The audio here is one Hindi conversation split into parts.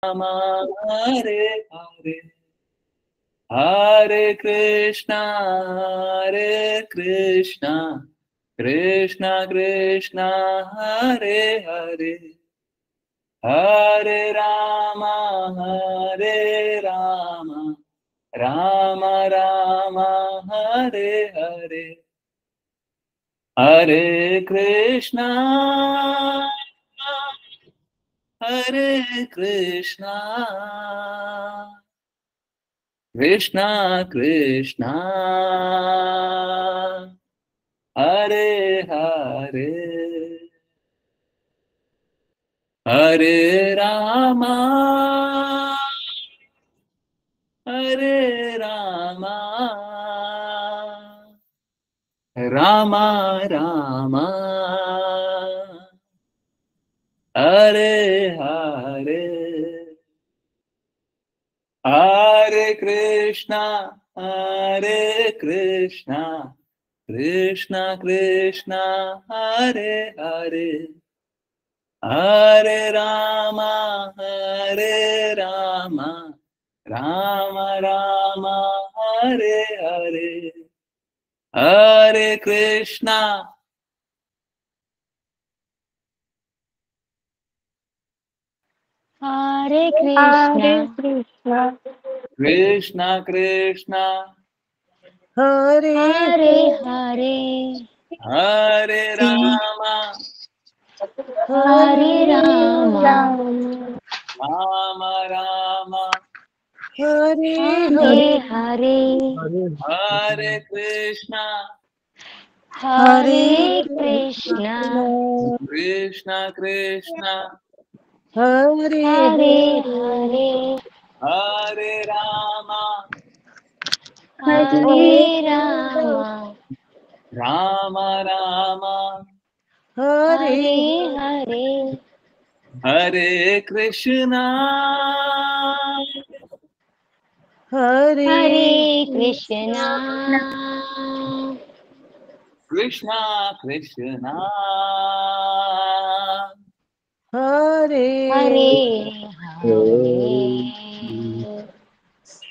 राम हरे हरे हरे कृष्णा कृष्णा कृष्णा हरे हरे हरे राम राम राम हरे हरे हरे कृष्णा कृष्णा कृष्णा हरे हरे हरे रामा रामा रामा हरे हरे हरे कृष्णा कृष्णा कृष्णा हरे हरे हरे रामा राम राम हरे हरे हरे कृष्णा हरे कृष्णा कृष्णा कृष्णा हरे हरे हरे हरे राम हरे राम राम राम हरे हरे हरे हरे कृष्णा हरे कृष्णा कृष्णा कृष्णा हरे हरे हरे हरे राम हरे राम राम राम हरे हरे हरे हरे कृष्णा हरे हरे कृष्णा कृष्णा कृष्णा हरे हरे हरे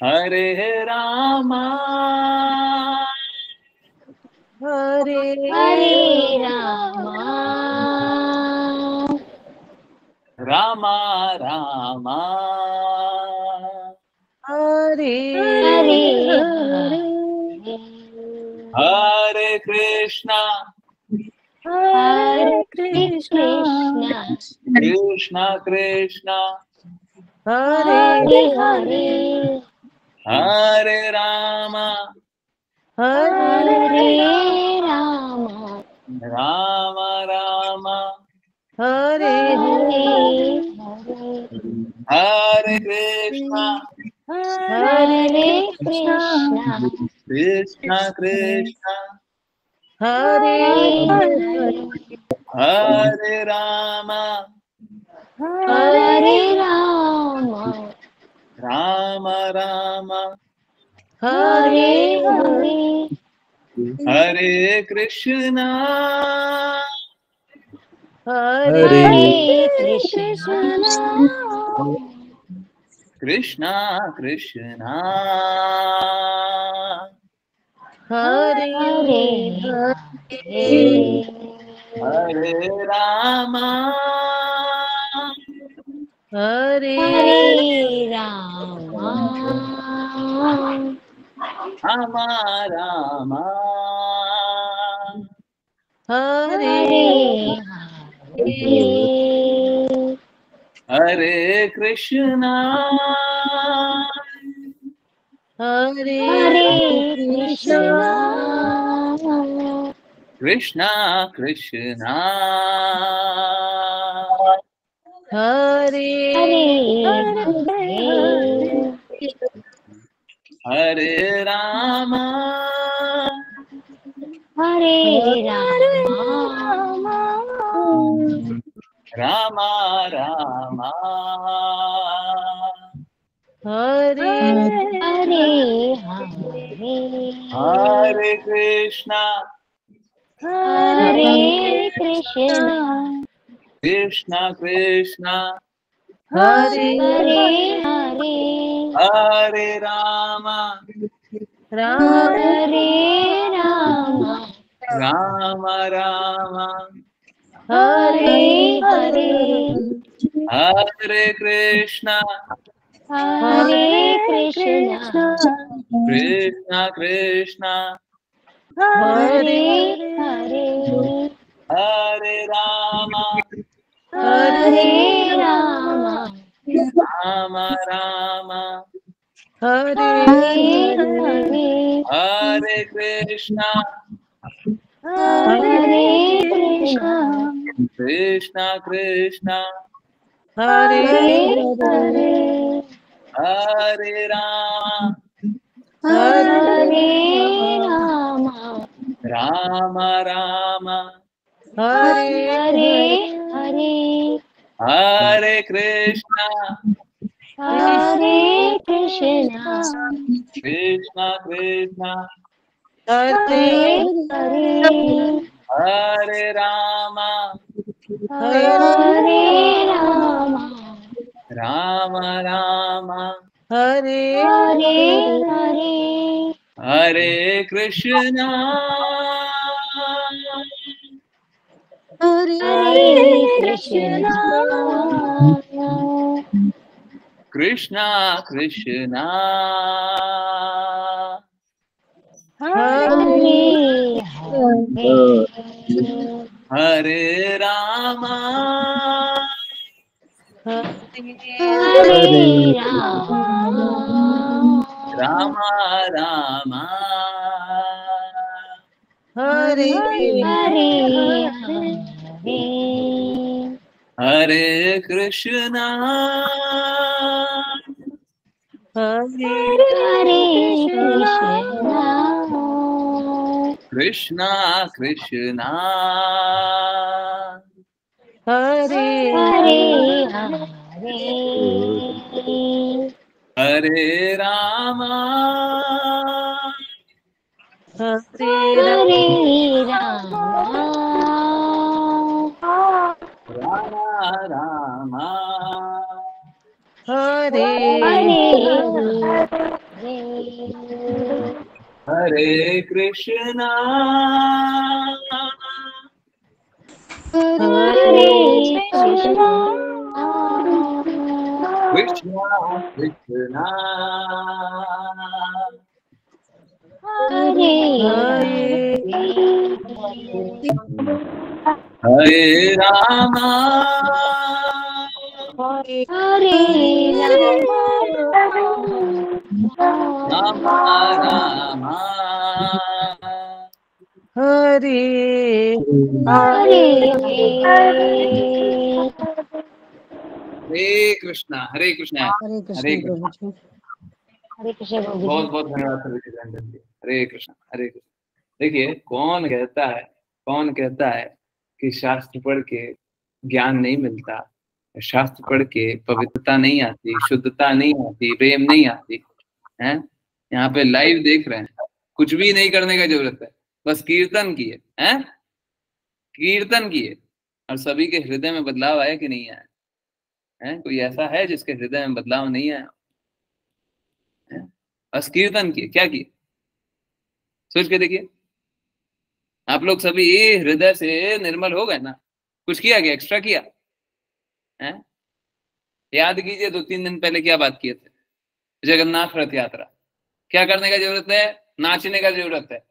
हरे राम हरे हरे राम राम राम हरे हरे हरे हरे हरे कृष्णा हरे हरे कृष्णा कृष्णा कृष्णा हरे हरे हरे हरे राम हरे हरे राम राम राम हरे हरे हरे हरे कृष्णा हरे कृष्णा कृष्णा कृष्णा हरे हरे हरे राम हरे राम राम राम हरे हरे हरे कृष्णा हरे हरे कृष्णा कृष्णा कृष्णा हरे हरे हरे हरे राम हरे हरे राम राम राम हरे हरे हरे हरे कृष्णा हरे हरे कृष्णा कृष्णा कृष्णा कृष्णा हरे हरे हरे हरे हरे राम हरे राम राम राम हरे हरे हरे हरे कृष्णा हरे कृष्णा कृष्णा कृष्णा हरे हरे हरे हरे रामा राम हरे राम राम राम हरे हरे हरे कृष्णा हरे कृष्ण कृष्णा कृष्णा हरे हरे हरे रामा हरे राम राम राम हरे हरे हरे हरे कृष्णा हरे कृष्ण कृष्णा कृष्णा हरे हरे हरे राम हरे हरे राम राम राम हरे हरे हरे हरे कृष्णा हरे कृष्ण कृष्णा कृष्णा हरे हरे हरे राम हरे राम राम राम हरे हरे हरे हरे कृष्णा हरे कृष्ण कृष्णा कृष्णा हरे हरे हरे राम हरे राम राम राम हरे हरे हरे हरे कृष्णा हरे हरे कृष्ण कृष्णा कृष्णा हरे हरे हरे हरे राम हरे हरे राम राम राम हरे हरे हरे हरे कृष्णा हरे कृष्ण कृष्णा कृष्णा हरे हरे हरे राम हरे राम राम राम हरे हरे हरे कृष्णा हरे कृष्णा हरे हरे कृष्ण प्रभु कृष्णा। जी। हरे कृष्ण प्रभु जी। बहुत बहुत धन्यवाद सभी के रंजन जी। हरे कृष्णा हरे कृष्णा। देखिए कौन कहता है कि शास्त्र पढ़ के ज्ञान नहीं मिलता, शास्त्र पढ़ के पवित्रता नहीं आती, शुद्धता नहीं आती, प्रेम नहीं आती है। यहाँ पे लाइव देख रहे हैं, कुछ भी नहीं करने का जरूरत है, बस कीर्तन किए हैं, कीर्तन किए और सभी के हृदय में बदलाव आया कि नहीं आया है? कोई ऐसा है जिसके हृदय में बदलाव नहीं आया है? बस कीर्तन किए, क्या किए सोच के देखिए। आप लोग सभी हृदय से निर्मल हो गए ना? कुछ किया क्या, एक्स्ट्रा किया है? याद कीजिए 2-3 दिन पहले क्या बात किए थे, जगन्नाथ रथ यात्रा। क्या करने का जरूरत है? नाचने का जरूरत है,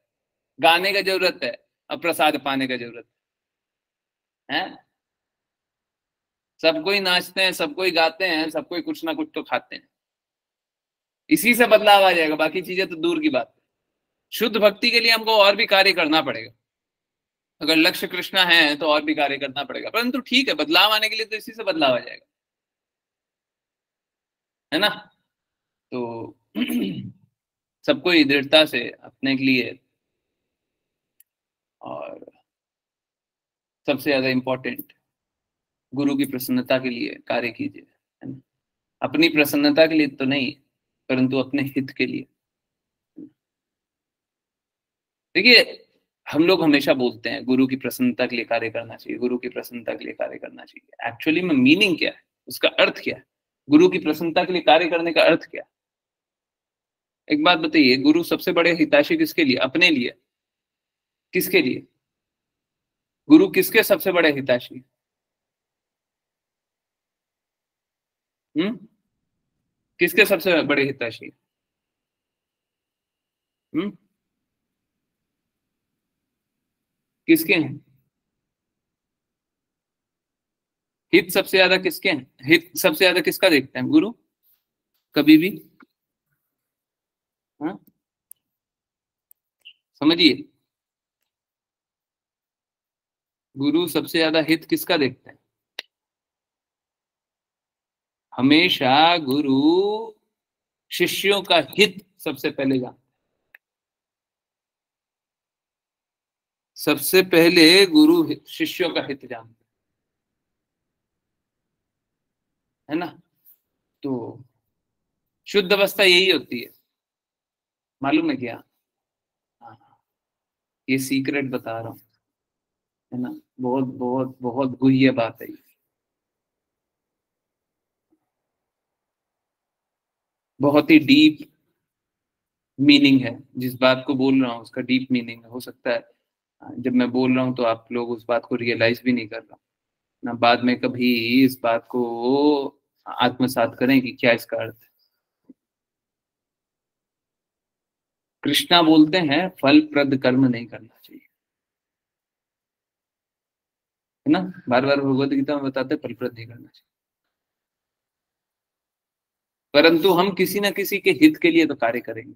गाने का जरूरत है और प्रसाद पाने का जरूरत है। सब कोई नाचते हैं, सब कोई गाते हैं, सब कोई कुछ ना कुछ तो खाते हैं। इसी से बदलाव आ जाएगा, बाकी चीजें तो दूर की बात है। शुद्ध भक्ति के लिए हमको और भी कार्य करना पड़ेगा। अगर लक्ष्य कृष्णा है तो और भी कार्य करना पड़ेगा, परंतु ठीक है, बदलाव आने के लिए तो इसी से बदलाव आ जाएगा, है ना? तो सबको दृढ़ता से अपने के लिए और सबसे ज्यादा इंपॉर्टेंट गुरु की प्रसन्नता के लिए कार्य कीजिए, है ना? अपनी प्रसन्नता के लिए तो नहीं, परंतु अपने हित के लिए। देखिए, हम लोग हमेशा बोलते हैं गुरु की प्रसन्नता के लिए कार्य करना चाहिए, गुरु की प्रसन्नता के लिए कार्य करना चाहिए। एक्चुअली में मीनिंग क्या है, उसका अर्थ क्या है? गुरु की प्रसन्नता के लिए कार्य करने का अर्थ क्या? एक बात बताइए, गुरु सबसे बड़े हितैषी किसके लिए? अपने लिए? किसके लिए? गुरु किसके सबसे बड़े हितैषी? किसके सबसे बड़े हितैषी? किसके हैं? हित सबसे ज्यादा किसके हैं? हित सबसे ज्यादा किसका देखते हैं गुरु कभी भी? हाँ, समझिए, गुरु सबसे ज्यादा हित किसका देखते हैं? हमेशा गुरु शिष्यों का हित सबसे पहले जानते हैं। सबसे पहले गुरु शिष्यों का हित जानते है ना। तो शुद्ध अवस्था यही होती है, मालूम है क्या? हाँ, ये सीक्रेट बता रहा हूं, है ना। बहुत बहुत बहुत गुह्य बात है ये। बहुत ही डीप मीनिंग है जिस बात को बोल रहा हूँ, उसका डीप मीनिंग हो सकता है जब मैं बोल रहा हूँ तो आप लोग उस बात को रियलाइज भी नहीं कर रहा ना, बाद में कभी इस बात को आत्मसात करें कि क्या इसका अर्थ है। कृष्णा बोलते हैं फलप्रद कर्म नहीं करना चाहिए, है ना। बार बार भगवत गीता में बताते हैं फलप्रद नहीं करना चाहिए, परंतु हम किसी ना किसी के हित के लिए तो कार्य करेंगे।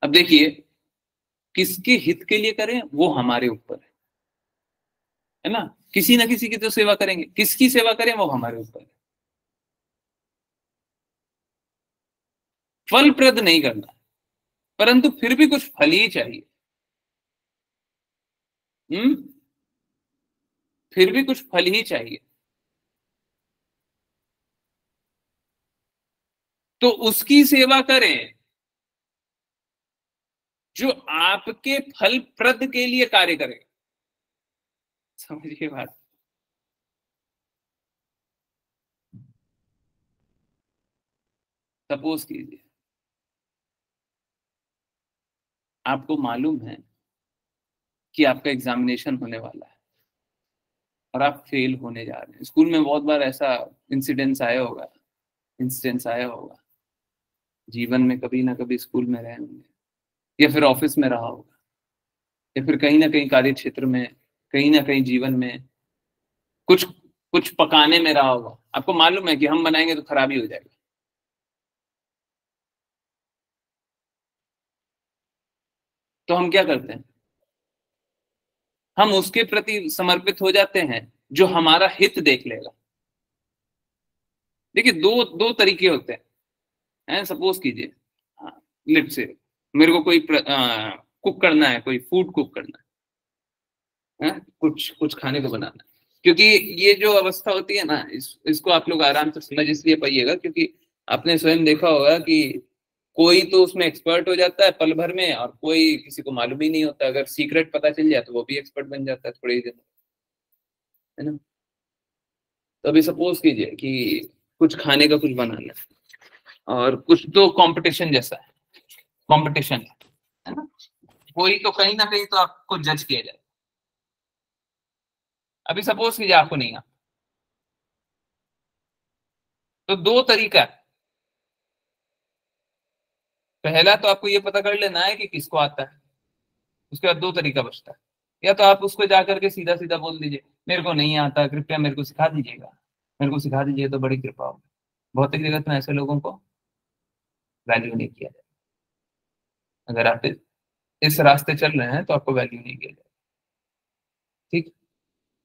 अब देखिए, किसके हित के लिए करें वो हमारे ऊपर है ना। किसी ना किसी की तो सेवा करेंगे, किसकी सेवा करें वो हमारे ऊपर है। फलप्रद नहीं करना, परंतु फिर भी कुछ फल ही चाहिए। फिर भी कुछ फल ही चाहिए, तो उसकी सेवा करें जो आपके फलप्रद के लिए कार्य करेगा। समझिए बात। सपोज कीजिए आपको मालूम है कि आपका एग्जामिनेशन होने वाला है और आप फेल होने जा रहे हैं। स्कूल में बहुत बार ऐसा इंसिडेंस आया होगा, जीवन में कभी ना कभी स्कूल में रहे होंगे, या फिर ऑफिस में रहा होगा, या फिर कहीं ना कहीं कार्य क्षेत्र में, कहीं ना कहीं जीवन में कुछ कुछ पकाने में रहा होगा। आपको मालूम है कि हम बनाएंगे तो खराबी हो जाएगी, तो हम क्या करते हैं? हम उसके प्रति समर्पित हो जाते हैं जो हमारा हित देख लेगा। देखिए, दो दो तरीके होते हैं। सपोज कीजिए, लेट्स से मेरे को कोई कुक करना है, कोई फूड कुक करना है, कुछ कुछ खाने को बनाना है। क्योंकि ये जो अवस्था होती है ना, इसको आप लोग आराम से समझ इसलिए पाइएगा क्योंकि आपने स्वयं देखा होगा कि कोई तो उसमें एक्सपर्ट हो जाता है पल भर में, और कोई किसी को मालूम ही नहीं होता। अगर सीक्रेट पता चल जाए तो वो भी एक्सपर्ट बन जाता है थोड़े ही दिन, है ना। तो अभी सपोज कीजिए कि कुछ खाने का कुछ बनाना है और कुछ तो कंपटीशन जैसा है, कंपटीशन है ना। कोई तो कहीं ना कहीं तो आपको जज किया जाए। अभी सपोज कीजिए आपको नहीं आता, तो दो तरीका है। पहला तो आपको ये पता कर लेना है कि किसको आता है, उसके बाद दो तरीका बचता है। या तो आप उसको जाकर के सीधा सीधा बोल दीजिए मेरे को नहीं आता, कृपया मेरे को सिखा दीजिएगा, मेरे को सिखा दीजिए तो बड़ी कृपा होगी। भौतिक जगत में ऐसे लोगों को वैल्यू नहीं किया जाए। अगर आप इस रास्ते चल रहे हैं तो आपको वैल्यू नहीं किया जाए, ठीक।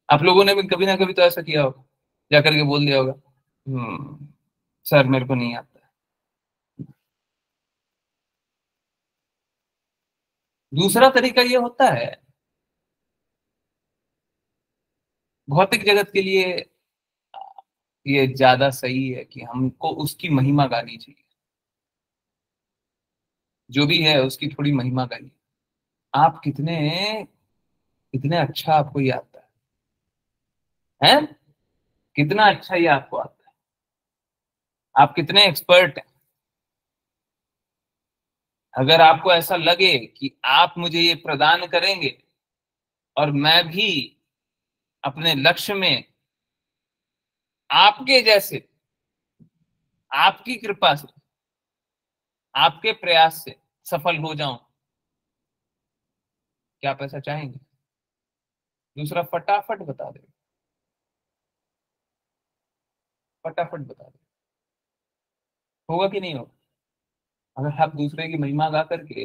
आप लोगों ने भी कभी ना कभी तो ऐसा किया होगा, जाकर के बोल दिया होगा सर मेरे को नहीं आता। दूसरा तरीका ये होता है, भौतिक जगत के लिए ये ज्यादा सही है कि हमको उसकी महिमा गानी चाहिए। जो भी है उसकी थोड़ी महिमा गाइए। आप कितने कितने अच्छा आपको ये आता है, है? कितना अच्छा ये आपको आता है, आप कितने एक्सपर्ट हैं। अगर आपको ऐसा लगे कि आप मुझे ये प्रदान करेंगे और मैं भी अपने लक्ष्य में आपके जैसे, आपकी कृपा से, आपके प्रयास से सफल हो जाऊं, क्या आप ऐसा चाहेंगे? दूसरा फटाफट बता दे, फटाफट बता दे, होगा कि नहीं होगा? अगर आप दूसरे की महिमा गा करके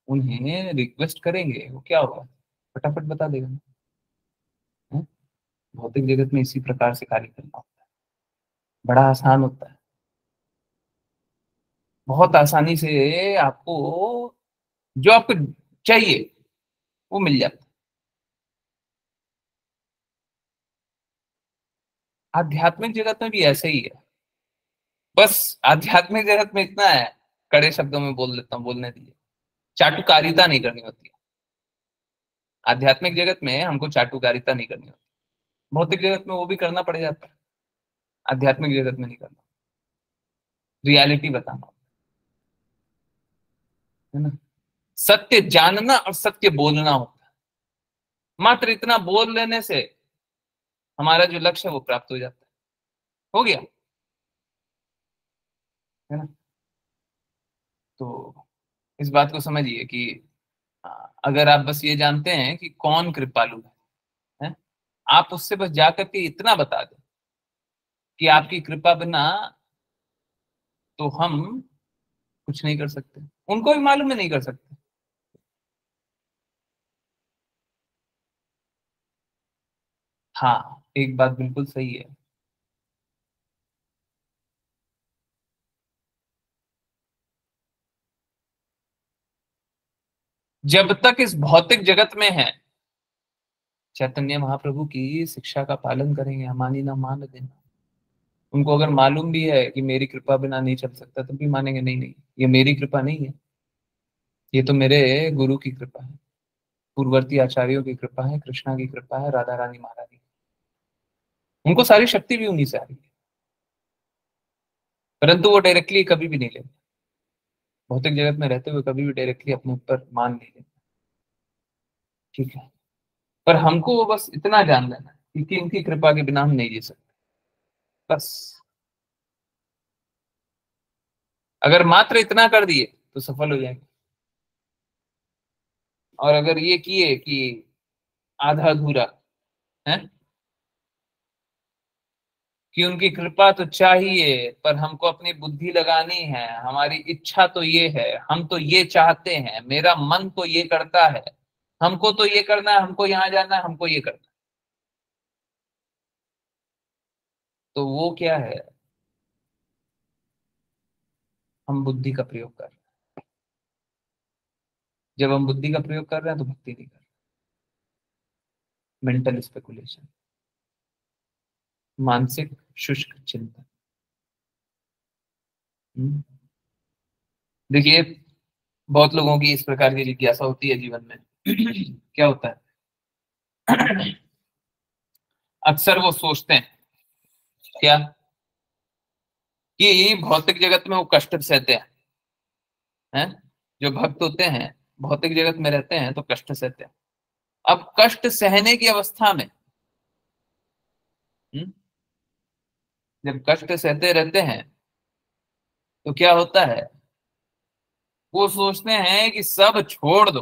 उन्हें रिक्वेस्ट करेंगे, वो क्या होगा? फटाफट बता देगा। हैं? भौतिक जगत में इसी प्रकार से कार्य करना होता है, बड़ा आसान होता है, बहुत आसानी से आपको जो आपको चाहिए वो मिल जाता है। आध्यात्मिक जगत में भी ऐसे ही है, बस आध्यात्मिक जगत में इतना है, कड़े शब्दों में बोल देता हूँ, बोलने दीजिए, चाटुकारिता नहीं करनी होती है। आध्यात्मिक जगत में हमको चाटुकारिता नहीं करनी होती, भौतिक जगत में वो भी करना पड़ जाता है, आध्यात्मिक जगत में नहीं करना, रियलिटी बताना है ना। सत्य जानना और सत्य बोलना होता है, मात्र इतना बोल लेने से हमारा जो लक्ष्य है वो प्राप्त हो जाता है, हो गया, है ना। तो इस बात को समझिए कि अगर आप बस ये जानते हैं कि कौन कृपालु है, आप उससे बस जाकर के इतना बता दें कि आपकी कृपा बिना तो हम कुछ नहीं कर सकते, उनको भी मालूम है नहीं कर सकते। हाँ, एक बात बिल्कुल सही है, जब तक इस भौतिक जगत में है चैतन्य महाप्रभु की शिक्षा का पालन करेंगे, मानी ना मान देना। उनको अगर मालूम भी है कि मेरी कृपा बिना नहीं चल सकता, तब भी मानेंगे नहीं नहीं, ये मेरी कृपा नहीं है, ये तो मेरे गुरु की कृपा है, पूर्ववर्ती आचार्यों की कृपा है, कृष्णा की कृपा है, राधा रानी महारानी, उनको सारी शक्ति भी उन्हीं से आ रही है, परंतु वो डायरेक्टली कभी भी नहीं लेते, भौतिक जगत में रहते हुए कभी भी डायरेक्टली अपने ऊपर मान नहीं लेते, ठीक है। पर हमको वो बस इतना जान लेना है कि इनकी कृपा के बिना हम नहीं जी सकते, बस। अगर मात्र इतना कर दिए तो सफल हो जाएंगे, और अगर ये किए कि आधा अधूरा है कि उनकी कृपा तो चाहिए पर हमको अपनी बुद्धि लगानी है, हमारी इच्छा तो ये है, हम तो ये चाहते हैं, मेरा मन तो ये करता है, हमको तो ये करना है, हमको यहाँ जाना है, हमको ये करना है, तो वो क्या है? हम बुद्धि का प्रयोग कर रहे हैं। जब हम बुद्धि का प्रयोग कर रहे हैं तो भक्ति नहीं कर रहे, मेंटल स्पेकुलेशन, मानसिक शुष्क चिंतन। हम्म। देखिए, बहुत लोगों की इस प्रकार की जिज्ञासा होती है जीवन में क्या होता है, अक्सर वो सोचते हैं क्या कि भौतिक जगत में वो कष्ट सहते हैं, जो भक्त होते हैं भौतिक जगत में रहते हैं तो कष्ट सहते हैं। अब कष्ट सहने की अवस्था में हम्म, जब कष्ट सहते रहते हैं तो क्या होता है, वो सोचते हैं कि सब छोड़ दो,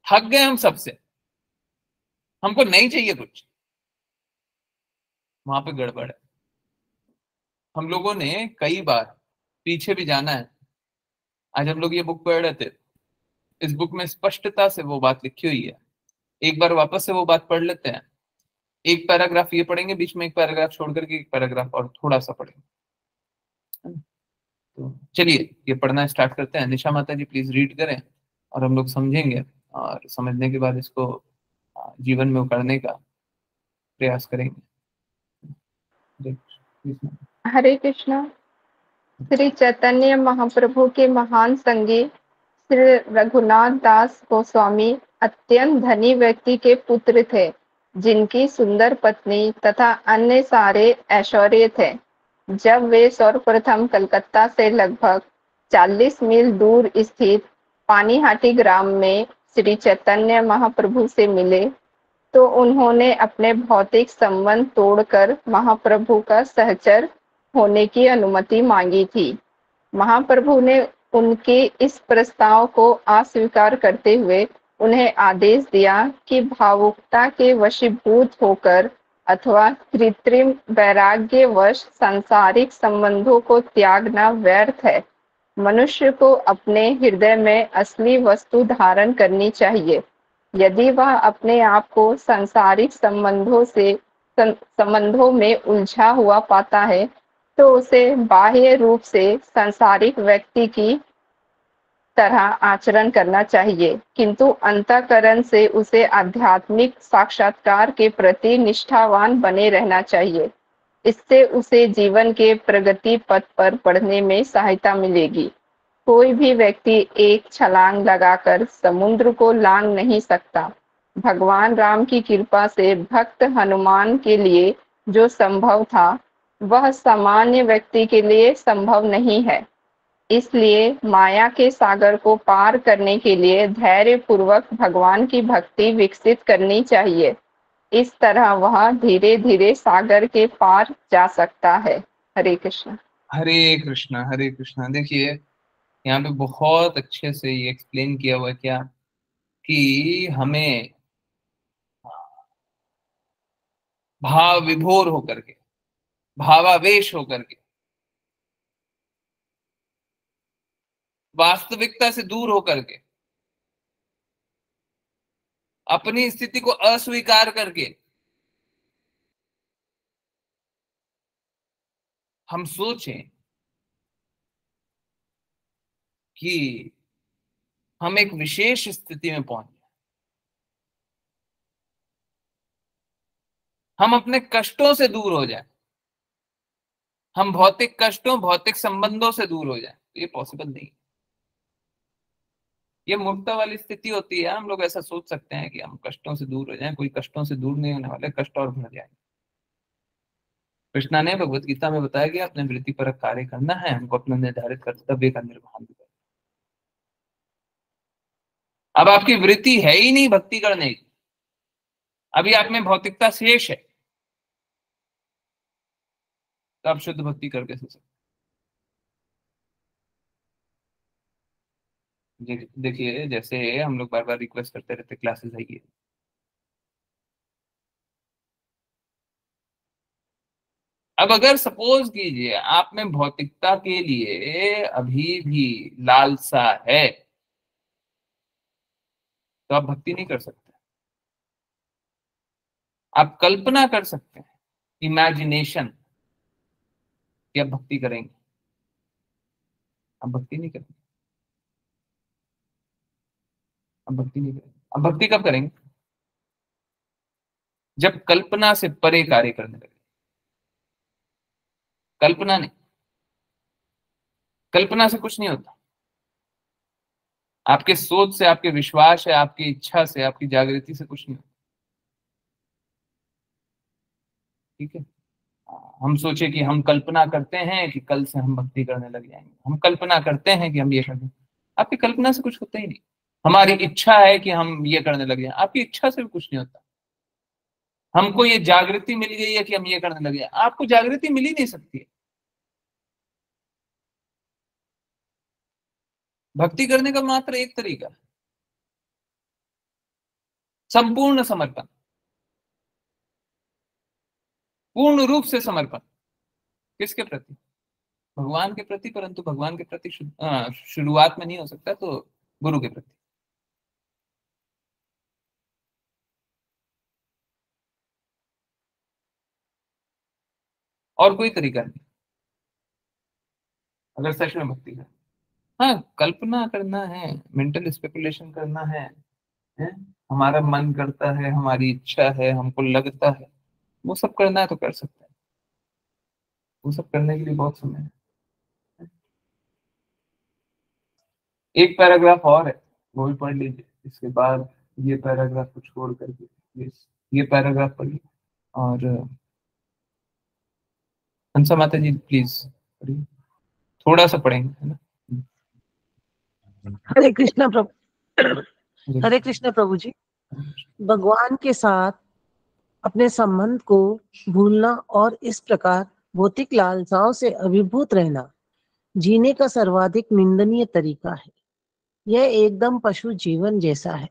थक गए हम सबसे, हमको नहीं चाहिए कुछ। वहां पे गड़बड़ है। हम लोगों ने कई बार पीछे भी जाना है, आज हम लोग ये बुक पढ़ रहे थे, इस बुक में स्पष्टता से वो बात लिखी हुई है, एक बार वापस से वो बात पढ़ लेते हैं, एक पैराग्राफ ये पढ़ेंगे, बीच में एक पैराग्राफ छोड़ करके एक पैराग्राफ और थोड़ा सा पढ़ेंगे। तो चलिए ये पढ़ना स्टार्ट करते हैं। निशा माता जी प्लीज रीड करें और हम लोग समझेंगे, और समझने के बाद इसको जीवन में उतारने का प्रयास करेंगे। हरे कृष्णा। श्री चैतन्य महाप्रभु के महान संगी श्री रघुनाथ दास गोस्वामी अत्यंत धनी व्यक्ति के पुत्र थे। जिनकी सुंदर पत्नी तथा अन्य सारे ऐश्वर्य थे। जब वे सर्वप्रथम कलकत्ता से लगभग 40 मील दूर स्थित पानीहाटी ग्राम में श्री चैतन्य महाप्रभु से मिले, तो उन्होंने अपने भौतिक संबंध तोड़कर महाप्रभु का सहचर होने की अनुमति मांगी थी। महाप्रभु ने उनके इस प्रस्ताव को अस्वीकार करते हुए उन्हें आदेश दिया कि भावुकता के वशीभूत होकर अथवा कृत्रिम वैराग्यवश सांसारिक संबंधों को त्यागना व्यर्थ है। मनुष्य को अपने हृदय में असली वस्तु धारण करनी चाहिए। यदि वह अपने आप को सांसारिक संबंधों में उलझा हुआ पाता है, तो उसे बाह्य रूप से सांसारिक व्यक्ति की तरह आचरण करना चाहिए, किंतु अंतःकरण से उसे आध्यात्मिक साक्षात्कार के प्रति निष्ठावान बने रहना चाहिए। इससे उसे जीवन के प्रगति पथ पर बढ़ने में सहायता मिलेगी। कोई भी व्यक्ति एक छलांग लगाकर समुद्र को लांघ नहीं सकता। भगवान राम की कृपा से भक्त हनुमान के लिए जो संभव था, वह सामान्य व्यक्ति के लिए संभव नहीं है। इसलिए माया के सागर को पार करने के लिए धैर्य पूर्वक भगवान की भक्ति विकसित करनी चाहिए। इस तरह वह धीरे धीरे सागर के पार जा सकता है। हरे कृष्ण। हरे कृष्णा, हरे कृष्णा। देखिए यहाँ पे बहुत अच्छे से ये एक्सप्लेन किया हुआ है क्या, कि हमें भाव विभोर होकर के, भावावेश होकर के, वास्तविकता से दूर होकर के, अपनी स्थिति को अस्वीकार करके हम सोचें कि हम एक विशेष स्थिति में पहुंच जाए, हम अपने कष्टों से दूर हो जाए, हम भौतिक कष्टों, भौतिक संबंधों से दूर हो जाए, तो ये पॉसिबल नहीं। ये मूर्खता वाली स्थिति होती है। हम लोग ऐसा सोच सकते हैं कि हम कष्टों से दूर हो जाएं, कोई कष्टों से दूर नहीं होने वाले, कष्ट और बढ़ जाएंगे। कृष्णा ने भगवत गीता में बताया कि अपने वृत्ति पर कार्य करना है, हमको अपना निर्धारित कर्तव्य का निर्वहन भी करना। अब आपकी वृत्ति है ही नहीं भक्ति करने की, अभी आप में भौतिकता शेष है, तो आप शुद्ध भक्ति करके सो सकते। देखिए जैसे हम लोग बार बार रिक्वेस्ट करते रहते क्लासेस आइए, अब अगर सपोज कीजिए आप में भौतिकता के लिए अभी भी लालसा है, तो आप भक्ति नहीं कर सकते। आप कल्पना कर सकते हैं, इमेजिनेशन, कि आप भक्ति करेंगे, आप भक्ति नहीं करेंगे। अब भक्ति नहीं करेंगे। अब भक्ति कब करेंगे? जब कल्पना से परे कार्य करने लगे। कल्पना नहीं, कल्पना से कुछ नहीं होता। आपके सोच से, आपके विश्वास है, आपकी इच्छा से, आपकी जागृति से कुछ नहीं होता। ठीक है, हम सोचे कि हम कल्पना करते हैं कि कल से हम भक्ति करने लग जाएंगे, हम कल्पना करते हैं कि हम ये कर दें। आपकी कल्पना से कुछ होता ही नहीं। हमारी इच्छा है कि हम ये करने लग जाए, आपकी इच्छा से भी कुछ नहीं होता। हमको ये जागृति मिल गई है कि हम ये करने लग जाए, आपको जागृति मिल ही नहीं सकती है। भक्ति करने का मात्र एक तरीका, संपूर्ण समर्पण, पूर्ण रूप से समर्पण। किसके प्रति? भगवान के प्रति, परंतु भगवान के प्रति शुरुआत में नहीं हो सकता, तो गुरु के प्रति। और कोई तरीका नहीं अगर सच में भक्ति है। हाँ, कल्पना करना है, मेंटल स्पेकुलेशन करना है? हमारा मन करता है, हमारी इच्छा है, हमको लगता है, वो सब करना है तो कर सकते हैं। वो सब करने के लिए बहुत समय है। एक पैराग्राफ और है, वो भी पढ़ लीजिए, इसके बाद ये पैराग्राफ को छोड़ करके ये पैराग्राफ पढ़िए। और हंसा माता जी प्लीज पढ़िए, थोड़ा सा पढ़ेंगे, है ना। हरे कृष्णा प्रभु। हरे कृष्णा प्रभु जी। भगवान के साथ अपने संबंध को भूलना और इस प्रकार भौतिक लालसाओं से अभिभूत रहना जीने का सर्वाधिक निंदनीय तरीका है। यह एकदम पशु जीवन जैसा है।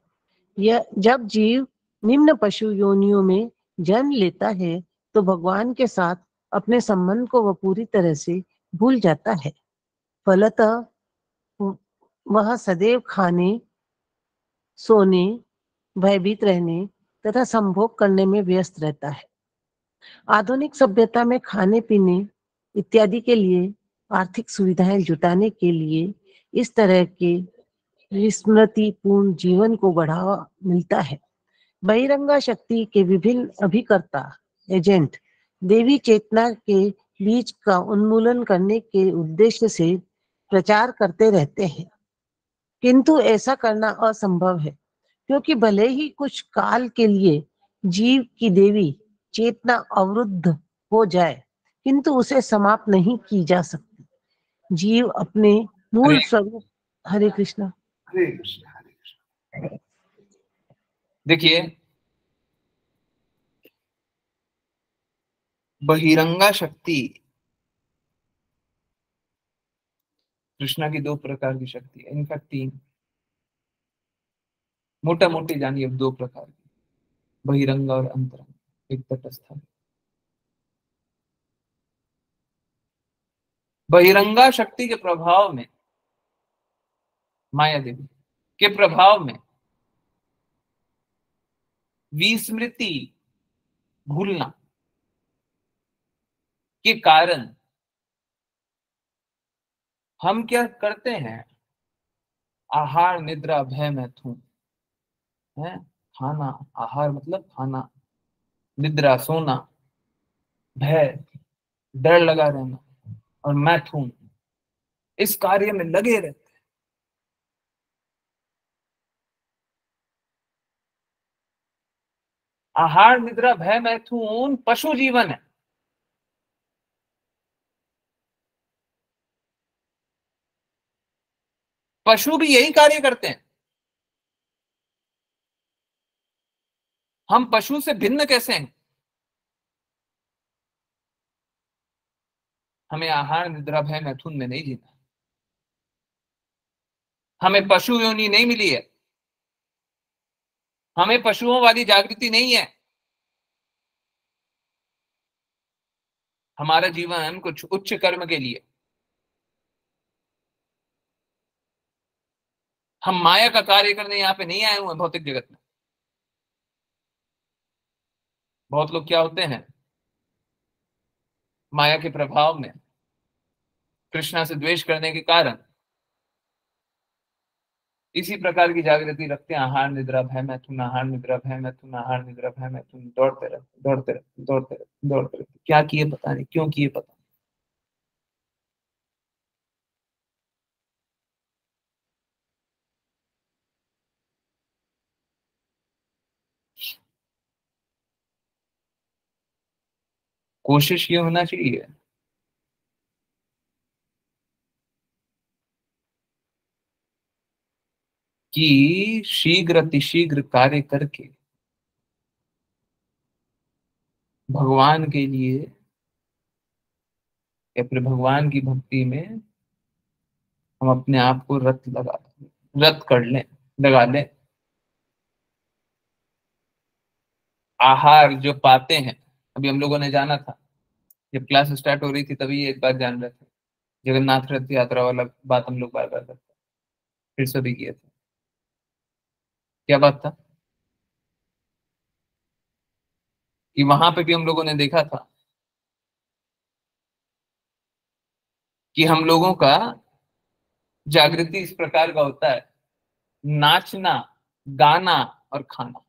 यह जब जीव निम्न पशु योनियों में जन्म लेता है तो भगवान के साथ अपने संबंध को वह पूरी तरह से भूल जाता है। फलतः वह सदैव खाने, सोने, भयभीत रहने तथा संभोग करने में व्यस्त रहता है। आधुनिक सभ्यता में खाने पीने इत्यादि के लिए आर्थिक सुविधाएं जुटाने के लिए इस तरह के विस्मृतिपूर्ण जीवन को बढ़ावा मिलता है। बहिरंगा शक्ति के विभिन्न अभिकर्ता एजेंट देवी चेतना के बीज का उन्मूलन करने के उद्देश्य से प्रचार करते रहते हैं, किंतु ऐसा करना असंभव है, क्योंकि भले ही कुछ काल के लिए जीव की देवी चेतना अवरुद्ध हो जाए, किंतु उसे समाप्त नहीं की जा सकती। जीव अपने मूल स्वरूप। हरे कृष्णा। हरे कृष्ण हरे कृष्ण। देखिए, बहिरंगा शक्ति कृष्णा की दो प्रकार की शक्ति है, इनफैक्ट तीन, मोटा मोटी जानिए दो प्रकार की, बहिरंगा और अंतरंग, एक तटस्थ। बहिरंगा शक्ति के प्रभाव में, माया देवी के प्रभाव में विस्मृति, भूलना के कारण हम क्या करते हैं, आहार निद्रा भय मैथुन है। खाना, आहार मतलब खाना, निद्रा सोना, भय डर लगा रहना, और मैथुन इस कार्य में लगे रहते। आहार निद्रा भय मैथुन पशु जीवन है। पशु भी यही कार्य करते हैं। हम पशु से भिन्न कैसे हैं? हमें आहार निद्रा भय मैथुन में नहीं जीना। हमें पशु योनि नहीं मिली है, हमें पशुओं वाली जागृति नहीं है। हमारा जीवन कुछ उच्च कर्म के लिए। हम माया का कार्य करने यहाँ पे नहीं आए हुए भौतिक जगत में। बहुत लोग क्या होते हैं, माया के प्रभाव में कृष्णा से द्वेष करने के कारण इसी प्रकार की जागृति रखते हैं। आहार निद्रा भय मैथुन, आहार निद्रा भय मैथुन, आहार निद्रा भय मैथुन, दौड़ते रहते दौड़ते रहते दौड़ते रहते दौड़ते रहते। क्या किए पता नहीं, क्यों किए पता नहीं। कोशिश ये होना चाहिए कि शीघ्र अतिशीघ्र कार्य करके भगवान के लिए या फिर भगवान की भक्ति में हम अपने आप को रत कर लें, लगा लें। आहार जो पाते हैं, अभी हम लोगों ने जाना था, जब क्लास स्टार्ट हो रही थी तभी एक बात जान रहे थे, जगन्नाथ रथ यात्रा वाला बात हम लोग बार बार करते, फिर से भी किए थे। क्या बात था कि वहां पे भी हम लोगों ने देखा था कि हम लोगों का जागृति इस प्रकार का होता है, नाचना, गाना और खाना।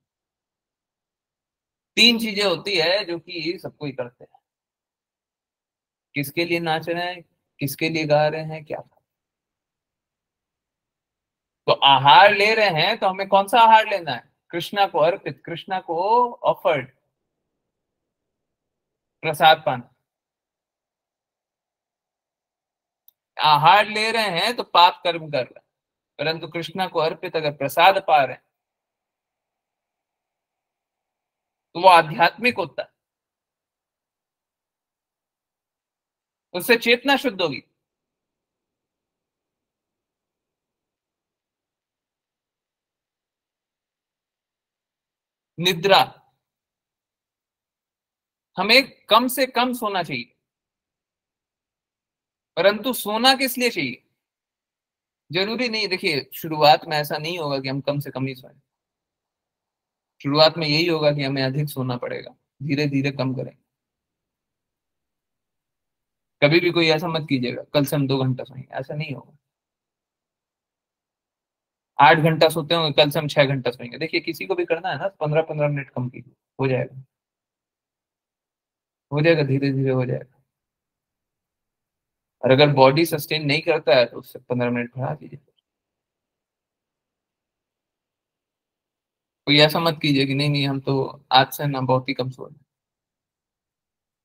तीन चीजें होती है जो कि सब कोई करते हैं। किसके लिए नाच रहे हैं, किसके लिए गा रहे हैं, क्या। तो आहार ले रहे हैं तो हमें कौन सा आहार लेना है, कृष्णा को अर्पित, कृष्णा को ऑफर्ड प्रसाद पाना। आहार ले रहे हैं तो पाप कर्म कर रहे हैं, परंतु कृष्णा को अर्पित अगर प्रसाद पा रहे हैं तो वो आध्यात्मिक होता है, उससे चेतना शुद्ध होगी। निद्रा, हमें कम से कम सोना चाहिए, परंतु सोना किस लिए चाहिए? जरूरी नहीं, देखिए शुरुआत में ऐसा नहीं होगा कि हम कम से कम ही सोएं। शुरुआत में यही होगा कि हमें अधिक सोना पड़ेगा, धीरे धीरे कम करेंगे। कभी भी कोई ऐसा मत कीजिएगा कल से हम 2 घंटा सोएंगे, ऐसा नहीं होगा। 8 घंटा सोते होंगे, कल से हम 6 घंटा सोएंगे। देखिए किसी को भी करना है ना, 15-15 मिनट कम कीजिए, हो जाएगा, हो जाएगा, धीरे धीरे हो जाएगा। और अगर बॉडी सस्टेन नहीं करता है तो उससे 15 मिनट बढ़ा दीजिए। कोई ऐसा मत कीजिए कि नहीं नहीं हम तो आज से ना बहुत ही कम सो रहे हैं।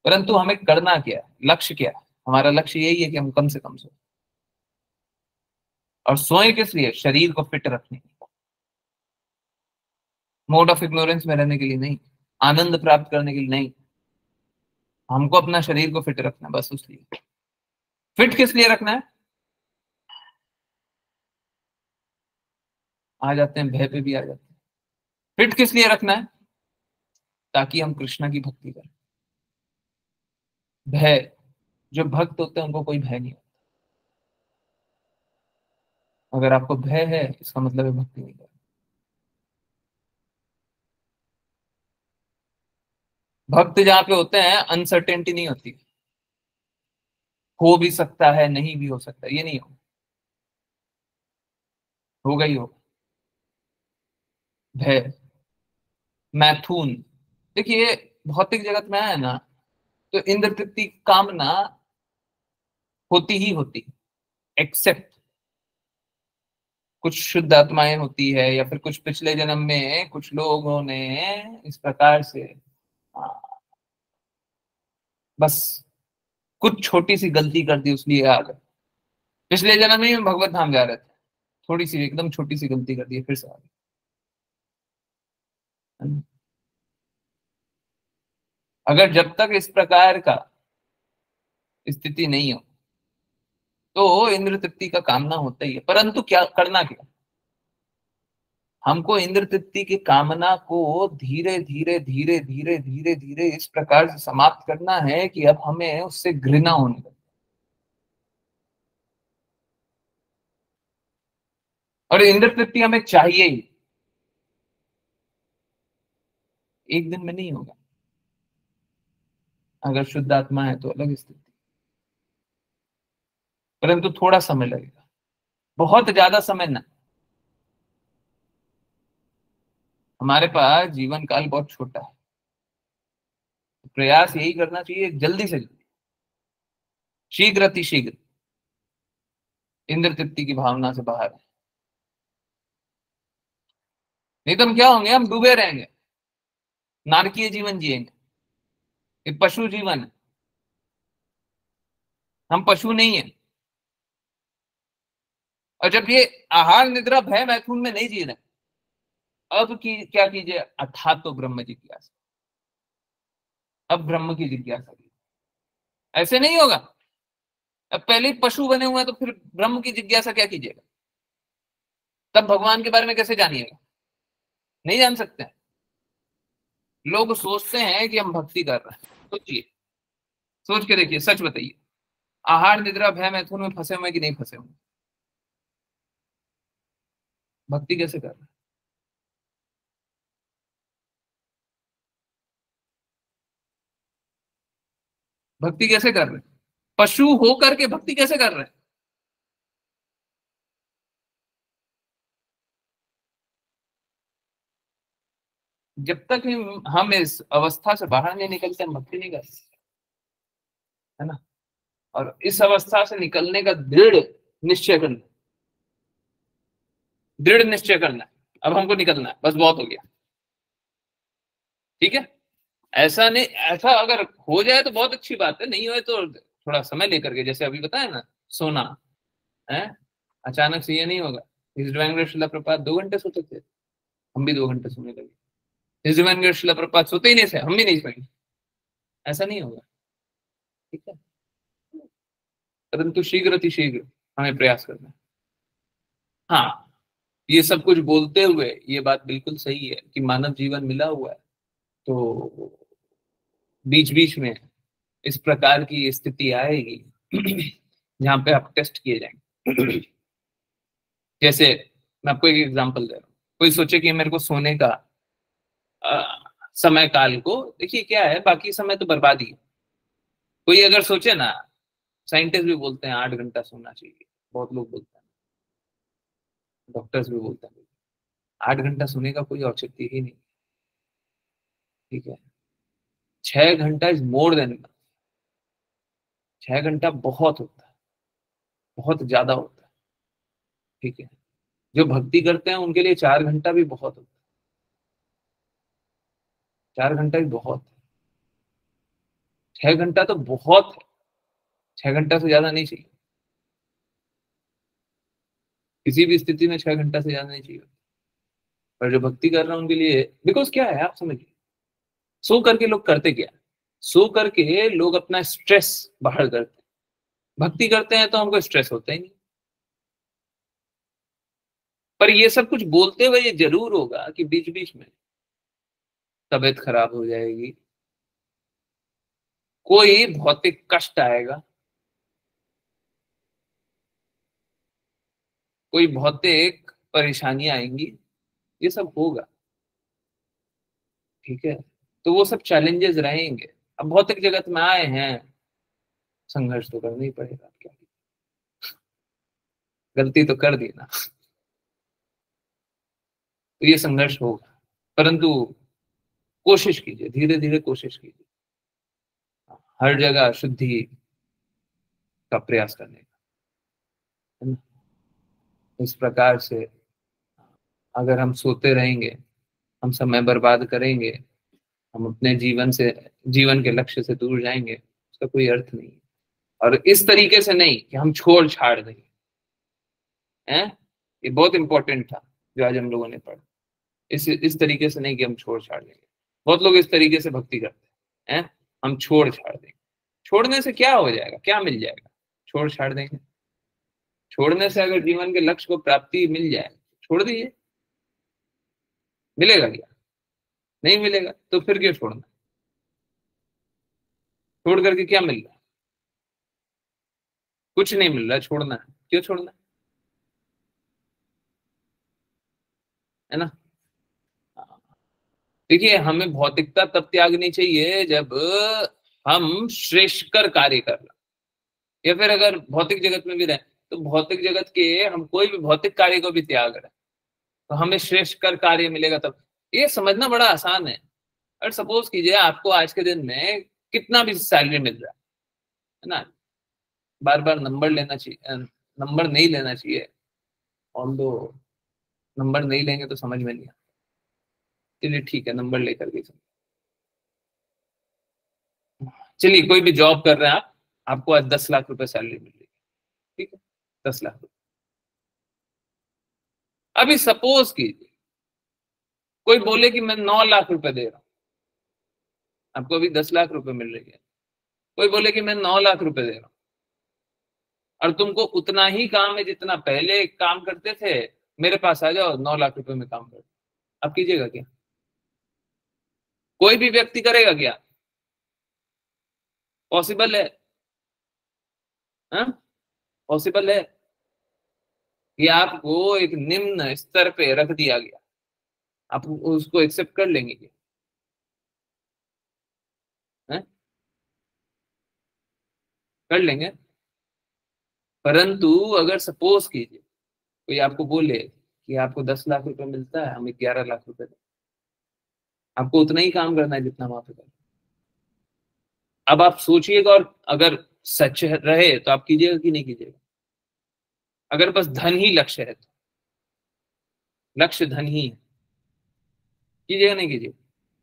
परंतु हमें करना क्या है, लक्ष्य क्या है? हमारा लक्ष्य यही है कि हम कम से कम सोए। और सोए किस लिए? शरीर को फिट रखने के लिए, मोड ऑफ इग्नोरेंस में रहने के लिए नहीं, आनंद प्राप्त करने के लिए नहीं, हमको अपना शरीर को फिट रखना है, बस उसलिए। फिट किस लिए रखना है? आ जाते हैं भय पे भी आ जाते हैं। फिट किस लिए रखना है? ताकि हम कृष्णा की भक्ति करें। भय, जो भक्त होते हैं उनको कोई भय नहीं होता। अगर आपको भय है इसका मतलब है भक्ति नहीं कर। भक्त जहां पे होते हैं अनसर्टेनिटी नहीं होती, हो भी सकता है नहीं भी हो सकता, ये नहीं होगा ही होगा। भय, मैथुन, देखिए भौतिक जगत में है ना, तो इंद्र तृप्ति कामना होती ही होती, एक्सेप्ट कुछ शुद्ध आत्माएं होती है, या फिर कुछ पिछले जन्म में कुछ लोगों ने इस प्रकार से बस कुछ छोटी सी गलती कर दी, उसलिए आ गए। पिछले जन्म में भगवत धाम जा रहे थे, थोड़ी सी एकदम छोटी सी गलती कर दी, फिर से आ गए। अगर जब तक इस प्रकार का स्थिति नहीं हो तो इंद्र तृप्ति का कामना होता ही है। परंतु क्या करना, क्या हमको इंद्र तृप्ति की कामना को धीरे धीरे धीरे धीरे धीरे धीरे इस प्रकार से समाप्त करना है कि अब हमें उससे घृणा होने लगे। और इंद्र तृप्ति हमें चाहिए ही, एक दिन में नहीं होगा। अगर शुद्ध आत्मा है तो अलग स्थिति, परंतु थोड़ा समय लगेगा, बहुत ज्यादा समय ना। हमारे पास जीवन काल बहुत छोटा है, प्रयास यही करना चाहिए जल्दी से जल्दी, शीघ्र अतिशीघ्र इंद्र तृप्ति की भावना से बाहर है। नहीं तो हम क्या होंगे, हम डूबे रहेंगे, नारकीय जीवन जिएंगे। ये पशु जीवन है, हम पशु नहीं है। और जब ये आहार निद्रा भय मैथुन में नहीं जी रहे, अब की क्या कीजिए, अथा तो ब्रह्म जिज्ञासा, अब ब्रह्म की जिज्ञासा कीजिए। ऐसे नहीं होगा, अब पहले ही पशु बने हुए हैं तो फिर ब्रह्म की जिज्ञासा क्या कीजिएगा? तब भगवान के बारे में कैसे जानिएगा? नहीं जान सकते हैं। लोग सोचते हैं कि हम भक्ति कर रहे हैं, सोचिए, सोच के देखिए, सच बताइए, आहार निद्रा भय मैथुन में फंसे हुए कि नहीं फंसे हुए? भक्ति कैसे कर रहे हैं? भक्ति कैसे कर रहे हैं? पशु होकर के भक्ति कैसे कर रहे हैं? जब तक हम इस अवस्था से बाहर नहीं निकलते हम भक्ति नहीं कर सकते, है ना। और इस अवस्था से निकलने का दृढ़ निश्चय करना, दृढ़ निश्चय करना, अब हमको निकलना है, बस बहुत हो गया, ठीक है, ऐसा नहीं, ऐसा अगर हो जाए तो बहुत अच्छी बात है, नहीं हो तो थोड़ा समय लेकर के, जैसे अभी बताया ना सोना है, अचानक से ये नहीं होगा। इस डिवाइन शिला प्रपात 2 घंटे सोते थे, हम भी 2 घंटे सोने लगे। इस डिवाइन शिला प्रपात सोते ही नहीं थे, हम भी नहीं सोएंगे, ऐसा नहीं होगा। ठीक है, परंतु शीघ्र अतिशीघ्र हमें प्रयास करना है। हाँ, ये सब कुछ बोलते हुए ये बात बिल्कुल सही है कि मानव जीवन मिला हुआ है, तो बीच बीच में इस प्रकार की स्थिति आएगी जहां पे आप टेस्ट किए जाएंगे। जैसे मैं आपको एक एग्जांपल दे रहा हूँ, कोई सोचे कि मेरे को सोने का समय काल को, देखिए क्या है, बाकी समय तो बर्बादी है। कोई अगर सोचे ना, साइंटिस्ट भी बोलते हैं 8 घंटा सोना चाहिए, बहुत लोग बोलते हैं, डॉक्टर्स भी बोलते हैं 8 घंटा सोने का कोई औचित्य ही नहीं। ठीक है, 6 घंटा इज मोर देन, 6 घंटा बहुत होता है, बहुत ज्यादा होता है। ठीक है, जो भक्ति करते हैं उनके लिए 4 घंटा भी बहुत होता है, 4 घंटा भी बहुत है। 6 घंटा तो बहुत है, 6 घंटा से ज्यादा नहीं चाहिए, किसी भी स्थिति में 6 घंटा से ज्यादा नहीं चाहिए। पर जो भक्ति कर रहे हैं उनके लिए, बिकॉज क्या है आप समझिए, सो करके लोग करते क्या, सो करके लोग अपना स्ट्रेस बाहर करते हैं, भक्ति करते हैं तो हमको स्ट्रेस होता ही नहीं। पर ये सब कुछ बोलते हुए ये जरूर होगा कि बीच बीच में तबीयत खराब हो जाएगी, कोई भौतिक कष्ट आएगा, कोई भौतिक परेशानियां आएंगी, ये सब होगा। ठीक है, तो वो सब चैलेंजेस रहेंगे। अब भौतिक जगत में आए हैं, संघर्ष तो करना ही पड़ेगा, क्या गलती तो कर दी ना, तो ये संघर्ष होगा, परंतु कोशिश कीजिए, धीरे धीरे कोशिश कीजिए, हर जगह शुद्धि का प्रयास करने का, है ना? इस प्रकार से अगर हम सोते रहेंगे, हम समय बर्बाद करेंगे, हम अपने जीवन के लक्ष्य से दूर जाएंगे, उसका कोई अर्थ नहीं है। और इस तरीके से नहीं कि हम छोड़ छाड़ देंगे, हैं, ये बहुत इंपॉर्टेंट था जो आज हम लोगों ने पढ़ा। इस तरीके से नहीं कि हम छोड़ छाड़ देंगे। बहुत लोग इस तरीके से भक्ति करते हैं, हम छोड़ छाड़ देंगे। छोड़ने से क्या हो जाएगा, क्या मिल जाएगा, छोड़ छाड़ देंगे। छोड़ने से अगर जीवन के लक्ष्य को प्राप्ति मिल जाए, छोड़ दीजिए, मिलेगा क्या, नहीं मिलेगा, तो फिर क्यों छोड़ना, छोड़ करके क्या मिल रहा है, कुछ नहीं मिल रहा, छोड़ना है, क्यों छोड़ना है ना। देखिए, हमें भौतिकता तब त्यागनी चाहिए जब हम श्रेष्ठकर कार्य कर रहे, या फिर अगर भौतिक जगत में भी रहे तो भौतिक जगत के हम कोई भी भौतिक कार्य को भी त्याग रहे तो हमें श्रेष्ठकर कार्य मिलेगा तब। ये समझना बड़ा आसान है। और सपोज कीजिए आपको आज के दिन में कितना भी सैलरी मिल रहा है ना, बार बार नंबर लेना चाहिए, नंबर नहीं लेना चाहिए, ऑल्दो नंबर नहीं लेंगे तो समझ में नहीं आता, चलिए ठीक है नंबर लेकर के चलिए, कोई भी जॉब कर रहे हैं आप, आपको आज 10 लाख रुपए सैलरी मिल रही है, ठीक है, 10 लाख रुपए। अभी सपोज कीजिए कोई बोले कि मैं 9 लाख रुपए दे रहा हूं, आपको अभी 10 लाख रुपए मिल रही है, कोई बोले कि मैं 9 लाख रुपए दे रहा हूं और तुमको उतना ही काम है जितना पहले काम करते थे, मेरे पास आ जाओ 9 लाख रुपए में काम करो, आप कीजिएगा क्या, कोई भी व्यक्ति करेगा क्या, पॉसिबल है, पॉसिबल है कि आपको एक निम्न स्तर पे रख दिया गया, आप उसको एक्सेप्ट कर लेंगे क्या, कर लेंगे। परंतु अगर सपोज कीजिए कोई आपको बोले कि आपको 10 लाख रुपए मिलता है, हमें 11 लाख रुपए दे, आपको उतना ही काम करना है जितना वहां पे कर, अब आप सोचिएगा, और अगर सच रहे तो आप कीजिएगा कि नहीं कीजिएगा। अगर बस धन ही लक्ष्य है तो, लक्ष्य धन ही है, कीजिएगा नहीं कीजिएगा,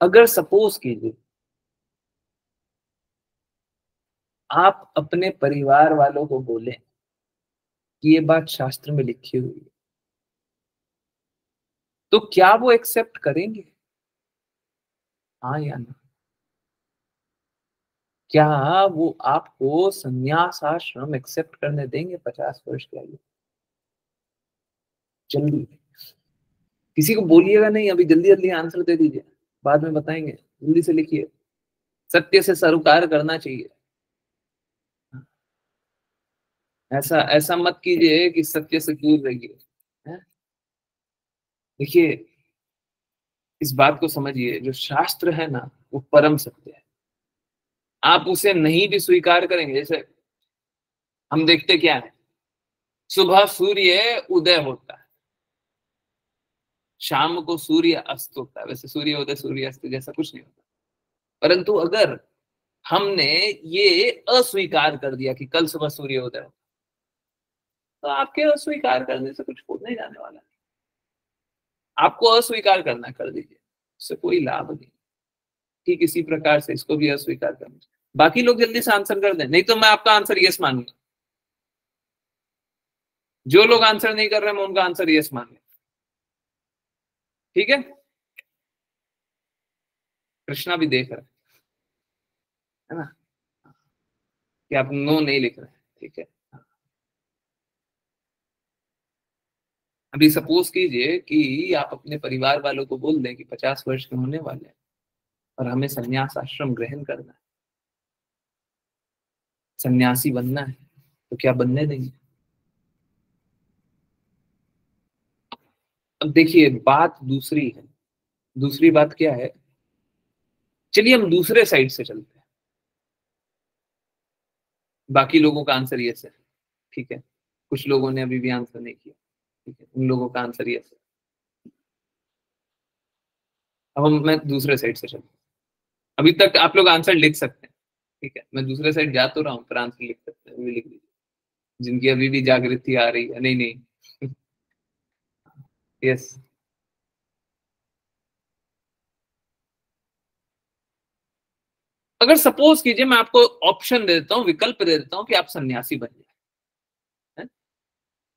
अगर सपोज कीजिए आप अपने परिवार वालों को बोलें कि ये बात शास्त्र में लिखी हुई है, तो क्या वो एक्सेप्ट करेंगे? हाँ या ना? क्या वो आपको संन्यास आश्रम एक्सेप्ट करने देंगे 50 वर्ष के आयु? जल्दी किसी को बोलिएगा नहीं, अभी जल्दी जल्दी आंसर दे दीजिए, बाद में बताएंगे। जल्दी से लिखिए, सत्य से सरोकार करना चाहिए। ऐसा ऐसा मत कीजिए कि सत्य से दूर रहिए। हैं? देखिए, इस बात को समझिए, जो शास्त्र है ना वो परम सत्य है। आप उसे नहीं भी स्वीकार करेंगे, जैसे हम देखते क्या है, सुबह सूर्य उदय होता है, शाम को सूर्य अस्त होता है। वैसे सूर्य उदय सूर्य अस्त जैसा कुछ नहीं होता, परंतु अगर हमने ये अस्वीकार कर दिया कि कल सुबह सूर्य उदय होता, तो आपके अस्वीकार करने से कुछ हो नहीं जाने वाला है। आपको अस्वीकार करना कर दीजिए, उससे कोई लाभ नहीं। ठीक इसी प्रकार से इसको भी अस्वीकार करना चाहिए। बाकी लोग जल्दी से आंसर कर दें, नहीं तो मैं आपका आंसर यस मानूंगा। जो लोग आंसर नहीं कर रहे मैं उनका आंसर यस मान लूंगा। ठीक है, कृष्णा भी देख रहा है ना कि आप नो नहीं लिख रहे हैं। ठीक है, अभी सपोज कीजिए कि आप अपने परिवार वालों को बोल दें कि 50 वर्ष के होने वाले हैं और हमें संन्यास आश्रम ग्रहण करना है, सन्यासी बनना है, तो क्या बनने देंगे? अब देखिए, बात दूसरी है। दूसरी बात क्या है, चलिए हम दूसरे साइड से चलते हैं। बाकी लोगों का आंसर यस है, ठीक है, कुछ लोगों ने अभी भी आंसर नहीं किया, ठीक है, उन लोगों का आंसर यस है। अब मैं दूसरे साइड से चलता हूं। अभी तक आप लोग आंसर लिख सकते हैं, ठीक है, मैं दूसरे साइड जा तो रहा हूँ, पर आंसर लिख सकते हैं, अभी लिख दीजिए जिनकी अभी भी जागृति आ रही है। नहीं नहीं यस अगर सपोज कीजिए मैं आपको ऑप्शन दे देता हूँ, विकल्प दे देता हूँ कि आप सन्यासी बन जाए,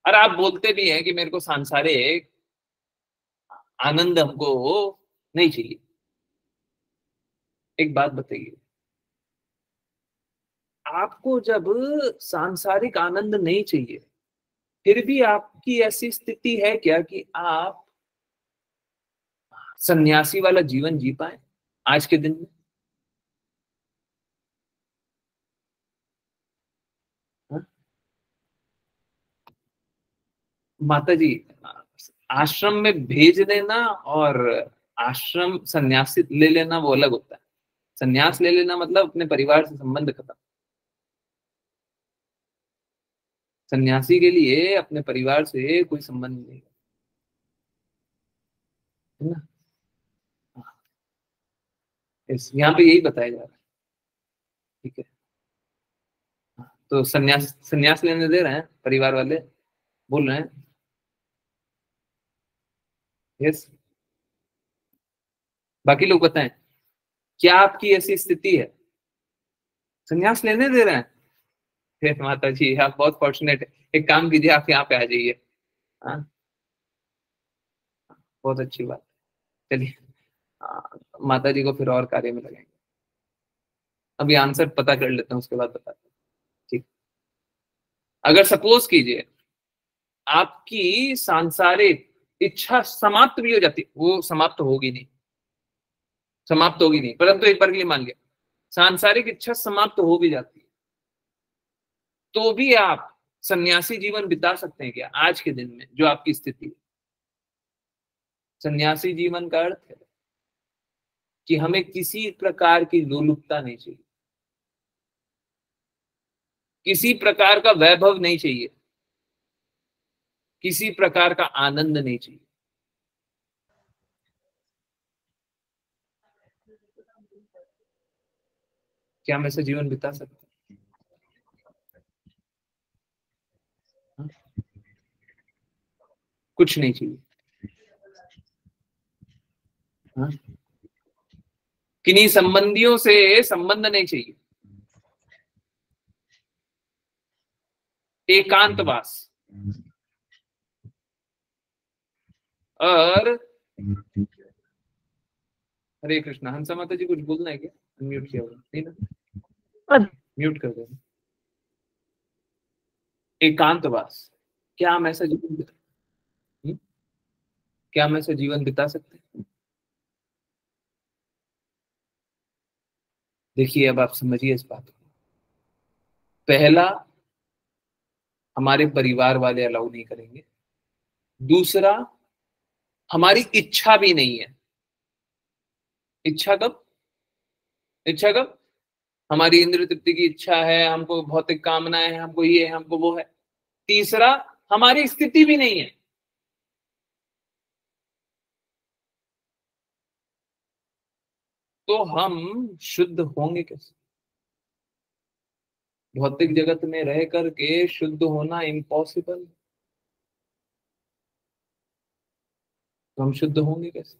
और आप बोलते भी हैं कि मेरे को सांसारिक आनंद हमको नहीं चाहिए, एक बात बताइए, आपको जब सांसारिक आनंद नहीं चाहिए, फिर भी आपकी ऐसी स्थिति है क्या कि आप सन्यासी वाला जीवन जी पाए आज के दिन में? हाँ? माता जी, आश्रम में भेज देना और आश्रम सन्यासी ले लेना वो अलग होता है। सन्यास ले लेना मतलब अपने परिवार से संबंध खत्म। सन्यासी के लिए अपने परिवार से कोई संबंध नहीं है ना। इस यहाँ पे यही बताया जा रहा है, ठीक है। तो सन्यास सन्यास लेने दे रहे हैं परिवार वाले, बोल रहे हैं यस। बाकी लोग बताएं, क्या आपकी ऐसी स्थिति है, सन्यास लेने दे रहे हैं? हे माता जी, आप बहुत फॉर्चुनेट है। एक काम कीजिए, आप यहाँ पे आ जाइए। हाँ, बहुत अच्छी बात है। चलिए, माता जी को फिर और कार्य में लगाएंगे। अभी आंसर पता कर लेते हैं, उसके बाद बताते हैं, ठीक। अगर सपोज कीजिए आपकी सांसारिक इच्छा समाप्त भी हो जाती, वो समाप्त होगी नहीं, समाप्त होगी नहीं, परंतु एक बार के लिए मान लिया सांसारिक इच्छा समाप्त हो भी जाती है, तो भी आप सन्यासी जीवन बिता सकते हैं क्या आज के दिन में, जो आपकी स्थिति है? सन्यासी जीवन का अर्थ है कि हमें किसी प्रकार की लोलुपता नहीं चाहिए, किसी प्रकार का वैभव नहीं चाहिए, किसी प्रकार का आनंद नहीं चाहिए। क्या हम ऐसा जीवन बिता सकते हैं? हाँ? कुछ नहीं चाहिए। हाँ? किन्हीं संबंधियों से संबंध नहीं चाहिए, एकांतवास। और हरे कृष्णा। हंसा माता जी कुछ बोलना है क्या? म्यूट किया हुआ नहीं ना, म्यूट कर दो। एकांतवास, क्या हम ऐसा जीवन क्या हम ऐसा जीवन बिता सकते हैं? देखिए अब आप समझिए इस बात को। पहला, हमारे परिवार वाले अलाउ नहीं करेंगे। दूसरा, हमारी इच्छा भी नहीं है। इच्छा कब? इच्छा कब? हमारी इंद्र तृप्ति की इच्छा है, हमको भौतिक कामनाएं हैं, हमको ये है, हमको वो है। तीसरा, हमारी स्थिति भी नहीं है। तो हम शुद्ध होंगे कैसे? भौतिक जगत में रह करके शुद्ध होना इम्पॉसिबल। तो हम शुद्ध होंगे कैसे?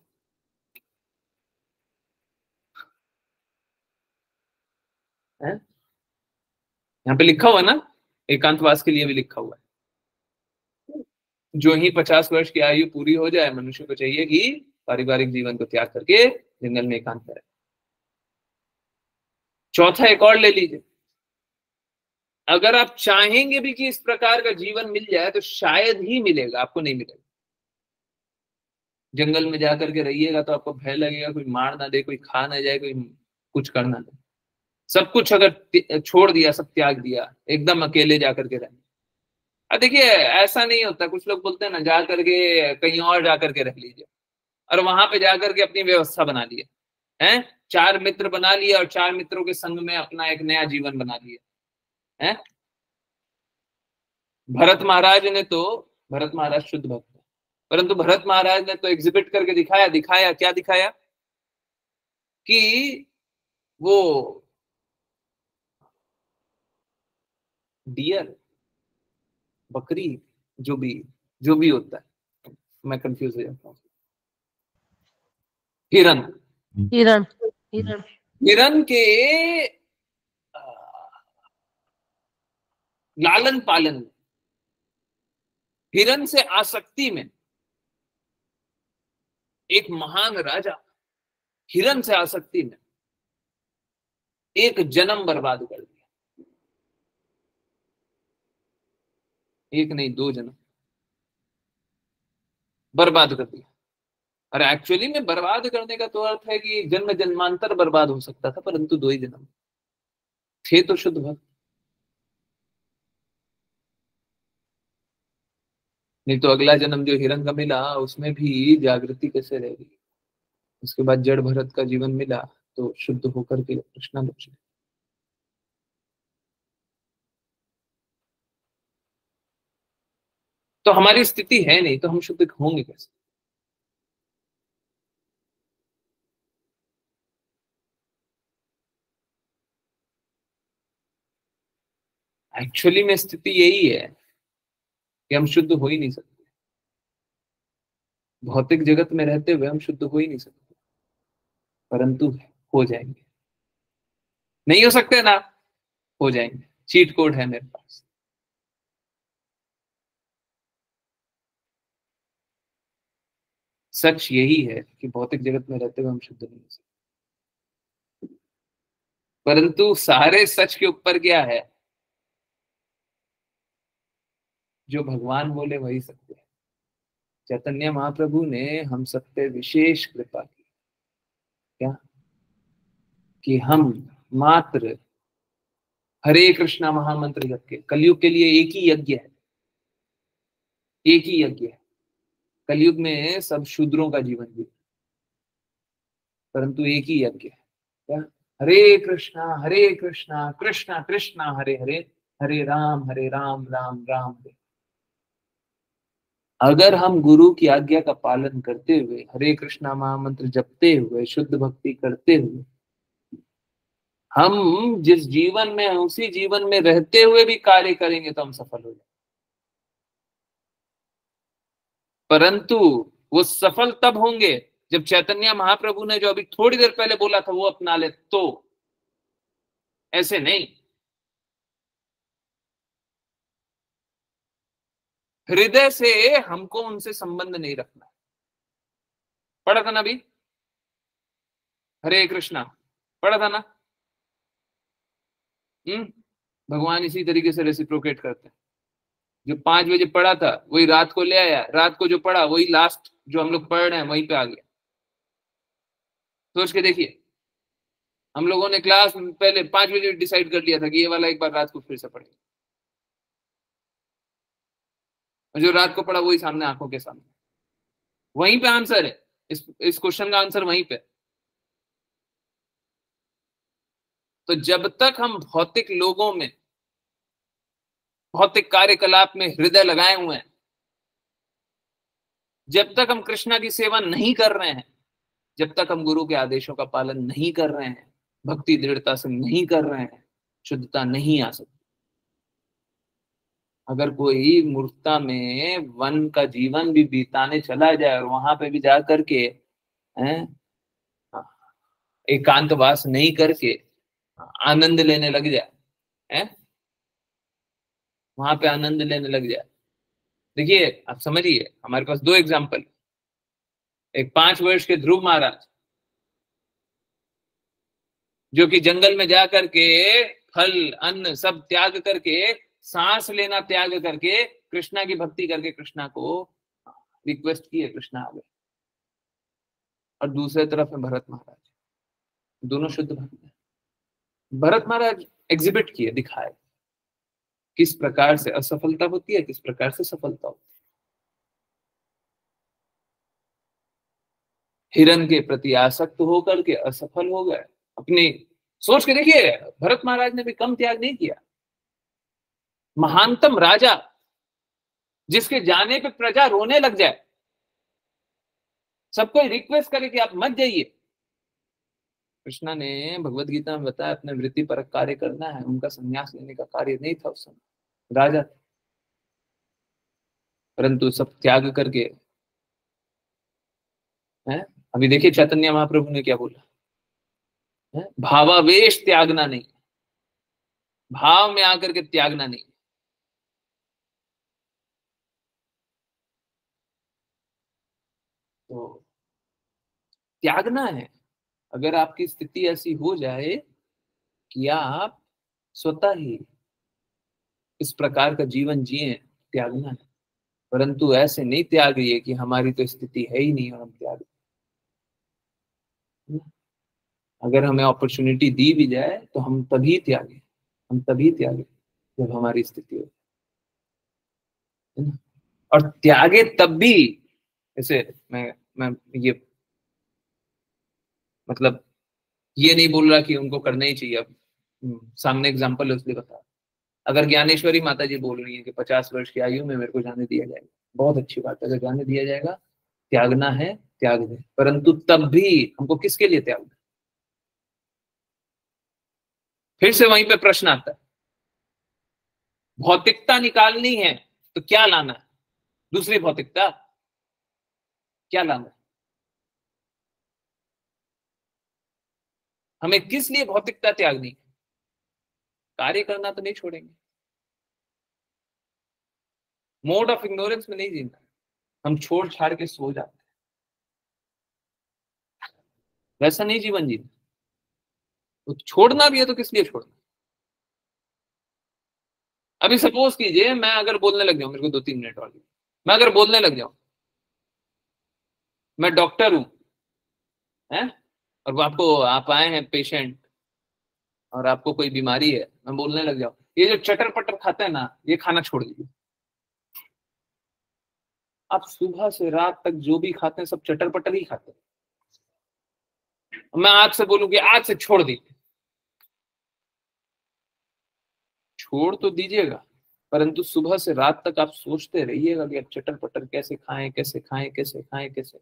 है? यहाँ पे लिखा हुआ ना, एकांतवास के लिए भी लिखा हुआ है। जो ही 50 वर्ष की आयु पूरी हो जाए, मनुष्य को चाहिए कि पारिवारिक जीवन को त्याग करके जंगल में एकांत करे। चौथा एक और ले लीजिए, अगर आप चाहेंगे भी कि इस प्रकार का जीवन मिल जाए तो शायद ही मिलेगा, आपको नहीं मिलेगा। जंगल में जाकर के रहिएगा तो आपको भय लगेगा, कोई मार ना दे, कोई खा ना जाए, कोई कुछ कर ना दे। सब कुछ अगर छोड़ दिया, सब त्याग दिया, एकदम अकेले जाकर के रहना। अब देखिए ऐसा नहीं होता, कुछ लोग बोलते हैं ना, जा करके कहीं और जा करके रह लीजिए, और वहां पे जाकर के अपनी व्यवस्था बना लिए हैं, 4 मित्र बना लिए और 4 मित्रों के संग में अपना एक नया जीवन बना लिया है। भरत महाराज शुद्ध भक्त है, परंतु भरत महाराज ने तो एग्जिबिट करके दिखाया क्या दिखाया कि वो डियर, बकरी, जो भी होता है, मैं कंफ्यूज हो जाता हूँ। हिरन के लालन पालन में, हिरन से आसक्ति में, एक महान राजा हिरन से आसक्ति में एक जन्म बर्बाद कर दिया। एक नहीं, 2 जन्म बर्बाद कर दिया। और एक्चुअली में बर्बाद करने का तो अर्थ है कि जन्म जन्मांतर बर्बाद हो सकता था, परंतु 2 ही जन्म थे तो शुद्ध भक्त। नहीं तो अगला जन्म जो हिरन का मिला उसमें भी जागृति कैसे रहेगी? उसके बाद जड़ भरत का जीवन मिला तो शुद्ध होकर के कृष्णा बचे। तो हमारी स्थिति है नहीं, तो हम शुद्ध होंगे कैसे? एक्चुअली में स्थिति यही है कि हम शुद्ध हो ही नहीं सकते। भौतिक जगत में रहते हुए हम शुद्ध हो ही नहीं सकते, परंतु हो जाएंगे। नहीं हो सकते ना, हो जाएंगे। चीट कोड है मेरे पास। सच यही है कि भौतिक जगत में रहते हुए हम शुद्ध नहीं हो सकते, परंतु सारे सच के ऊपर क्या है? जो भगवान बोले वही सत्य है। चैतन्य महाप्रभु ने हम सब पे विशेष कृपा की, क्या कि हम मात्र हरे कृष्णा महामंत्र जप के, कलयुग के लिए एक ही यज्ञ है, एक ही यज्ञ है। कलयुग में सब शूद्रों का जीवन भी, परंतु एक ही यज्ञ है, क्या? हरे कृष्णा कृष्णा कृष्णा हरे हरे, हरे राम राम राम हरे। अगर हम गुरु की आज्ञा का पालन करते हुए, हरे कृष्णा महामंत्र जपते हुए, शुद्ध भक्ति करते हुए, हम जिस जीवन में हैं उसी जीवन में रहते हुए भी कार्य करेंगे तो हम सफल हो जाएंगे। परंतु वो सफल तब होंगे जब चैतन्य महाप्रभु ने जो अभी थोड़ी देर पहले बोला था वो अपना ले, तो ऐसे नहीं। हृदय से हमको उनसे संबंध नहीं रखना। पढ़ा था ना अभी, हरे कृष्णा पढ़ा था ना। भगवान इसी तरीके से रेसिप्रोकेट करते हैं। जो 5 बजे पढ़ा था वही रात को ले आया, रात को जो पढ़ा वही लास्ट जो हम लोग पढ़ रहे हैं वहीं पे आ गया। सोच के देखिए, हम लोगों ने क्लास पहले 5 बजे डिसाइड कर लिया था कि ये वाला एक बार रात को फिर से पढ़ेंगे, और जो रात को पढ़ा वही सामने आंखों के सामने, वहीं पे आंसर है। इस क्वेश्चन का आंसर वहीं पे। तो जब तक हम भौतिक लोगों में, भौतिक कार्यकलाप में हृदय लगाए हुए हैं, जब तक हम कृष्णा की सेवा नहीं कर रहे हैं, जब तक हम गुरु के आदेशों का पालन नहीं कर रहे हैं, भक्ति दृढ़ता से नहीं कर रहे हैं, शुद्धता नहीं आ सकती। अगर कोई मूर्खता में वन का जीवन भी बीताने चला जाए और वहां पे भी जा करके एकांतवास नहीं करके आनंद लेने लग जाए, वहां पे आनंद लेने लग जाए। देखिए आप समझिए, हमारे पास 2 एग्जाम्पल। एक 5 वर्ष के ध्रुव महाराज जो कि जंगल में जा करके फल अन्न सब त्याग करके, सांस लेना त्याग करके, कृष्णा की भक्ति करके कृष्णा को रिक्वेस्ट की है, कृष्णा आ गए। और दूसरे तरफ है भरत महाराज, दोनों शुद्ध भक्त हैं। भरत महाराज एग्जिबिट किए, दिखाए किस प्रकार से असफलता होती है, किस प्रकार से सफलता होती है। हिरण के प्रति आसक्त होकर के असफल हो गए। अपनी सोच के देखिए, भरत महाराज ने भी कम त्याग नहीं किया। महानतम राजा जिसके जाने पे प्रजा रोने लग जाए, सबको रिक्वेस्ट करे कि आप मत जाइए। कृष्णा ने भगवत गीता में बताया अपने वृत्ति पर कार्य करना है। उनका संन्यास लेने का कार्य नहीं था उस समय, राजा थे, परंतु सब त्याग करके अभी देखिए चैतन्य महाप्रभु ने क्या बोला, भावावेश त्यागना नहीं, भाव में आकर के त्यागना नहीं। तो त्यागना है। अगर आपकी स्थिति ऐसी हो जाए कि आप स्वतः ही इस प्रकार का जीवन जिए, त्यागना है। परंतु ऐसे नहीं त्यागिए कि हमारी तो स्थिति है ही नहीं और हम त्याग। अगर हमें अपॉर्चुनिटी दी भी जाए तो हम तभी त्यागे, हम तभी त्यागे जब हमारी स्थिति हो। और त्यागे तब भी, जैसे मैं ये मतलब ये नहीं बोल रहा कि उनको करना ही चाहिए। अब सामने एग्जांपल है इसलिए बता। अगर ज्ञानेश्वरी माता जी बोल रही है कि 50 वर्ष की आयु में मेरे को जाने दिया जाएगा, बहुत अच्छी बात है। अगर जाने दिया जाएगा, त्यागना है, त्याग दे। परंतु तब भी हमको किसके लिए त्यागना? फिर से वहीं पे प्रश्न आता है, भौतिकता निकालनी है तो क्या लाना है? दूसरी भौतिकता क्या लाना है? हमें किस लिए भौतिकता त्यागनी है? कार्य करना तो नहीं छोड़ेंगे, मोड ऑफ इग्नोरेंस में नहीं जीना। हम छोड़ छाड़ के सो जाते हैं, वैसा नहीं जीवन जीना। तो छोड़ना भी है तो किस लिए छोड़ना? अभी सपोज कीजिए मैं अगर बोलने लग जाऊं, मेरे को 2-3 मिनट और, मैं अगर बोलने लग जाऊं, मैं डॉक्टर हूं हैं, और आपको आप आए हैं पेशेंट और आपको कोई बीमारी है, मैं बोलने लग जाऊं, ये जो चटर पटर खाते हैं ना, ये खाना छोड़ दीजिए। आप सुबह से रात तक जो भी खाते हैं सब चटर पटर ही खाते हैं। मैं आपसे बोलूं कि आज से छोड़ दीजिए, छोड़ तो दीजिएगा, परंतु सुबह से रात तक आप सोचते रहिएगा कि अब चटर पटर कैसे खाएं, कैसे खाएं, कैसे खाएं, कैसे।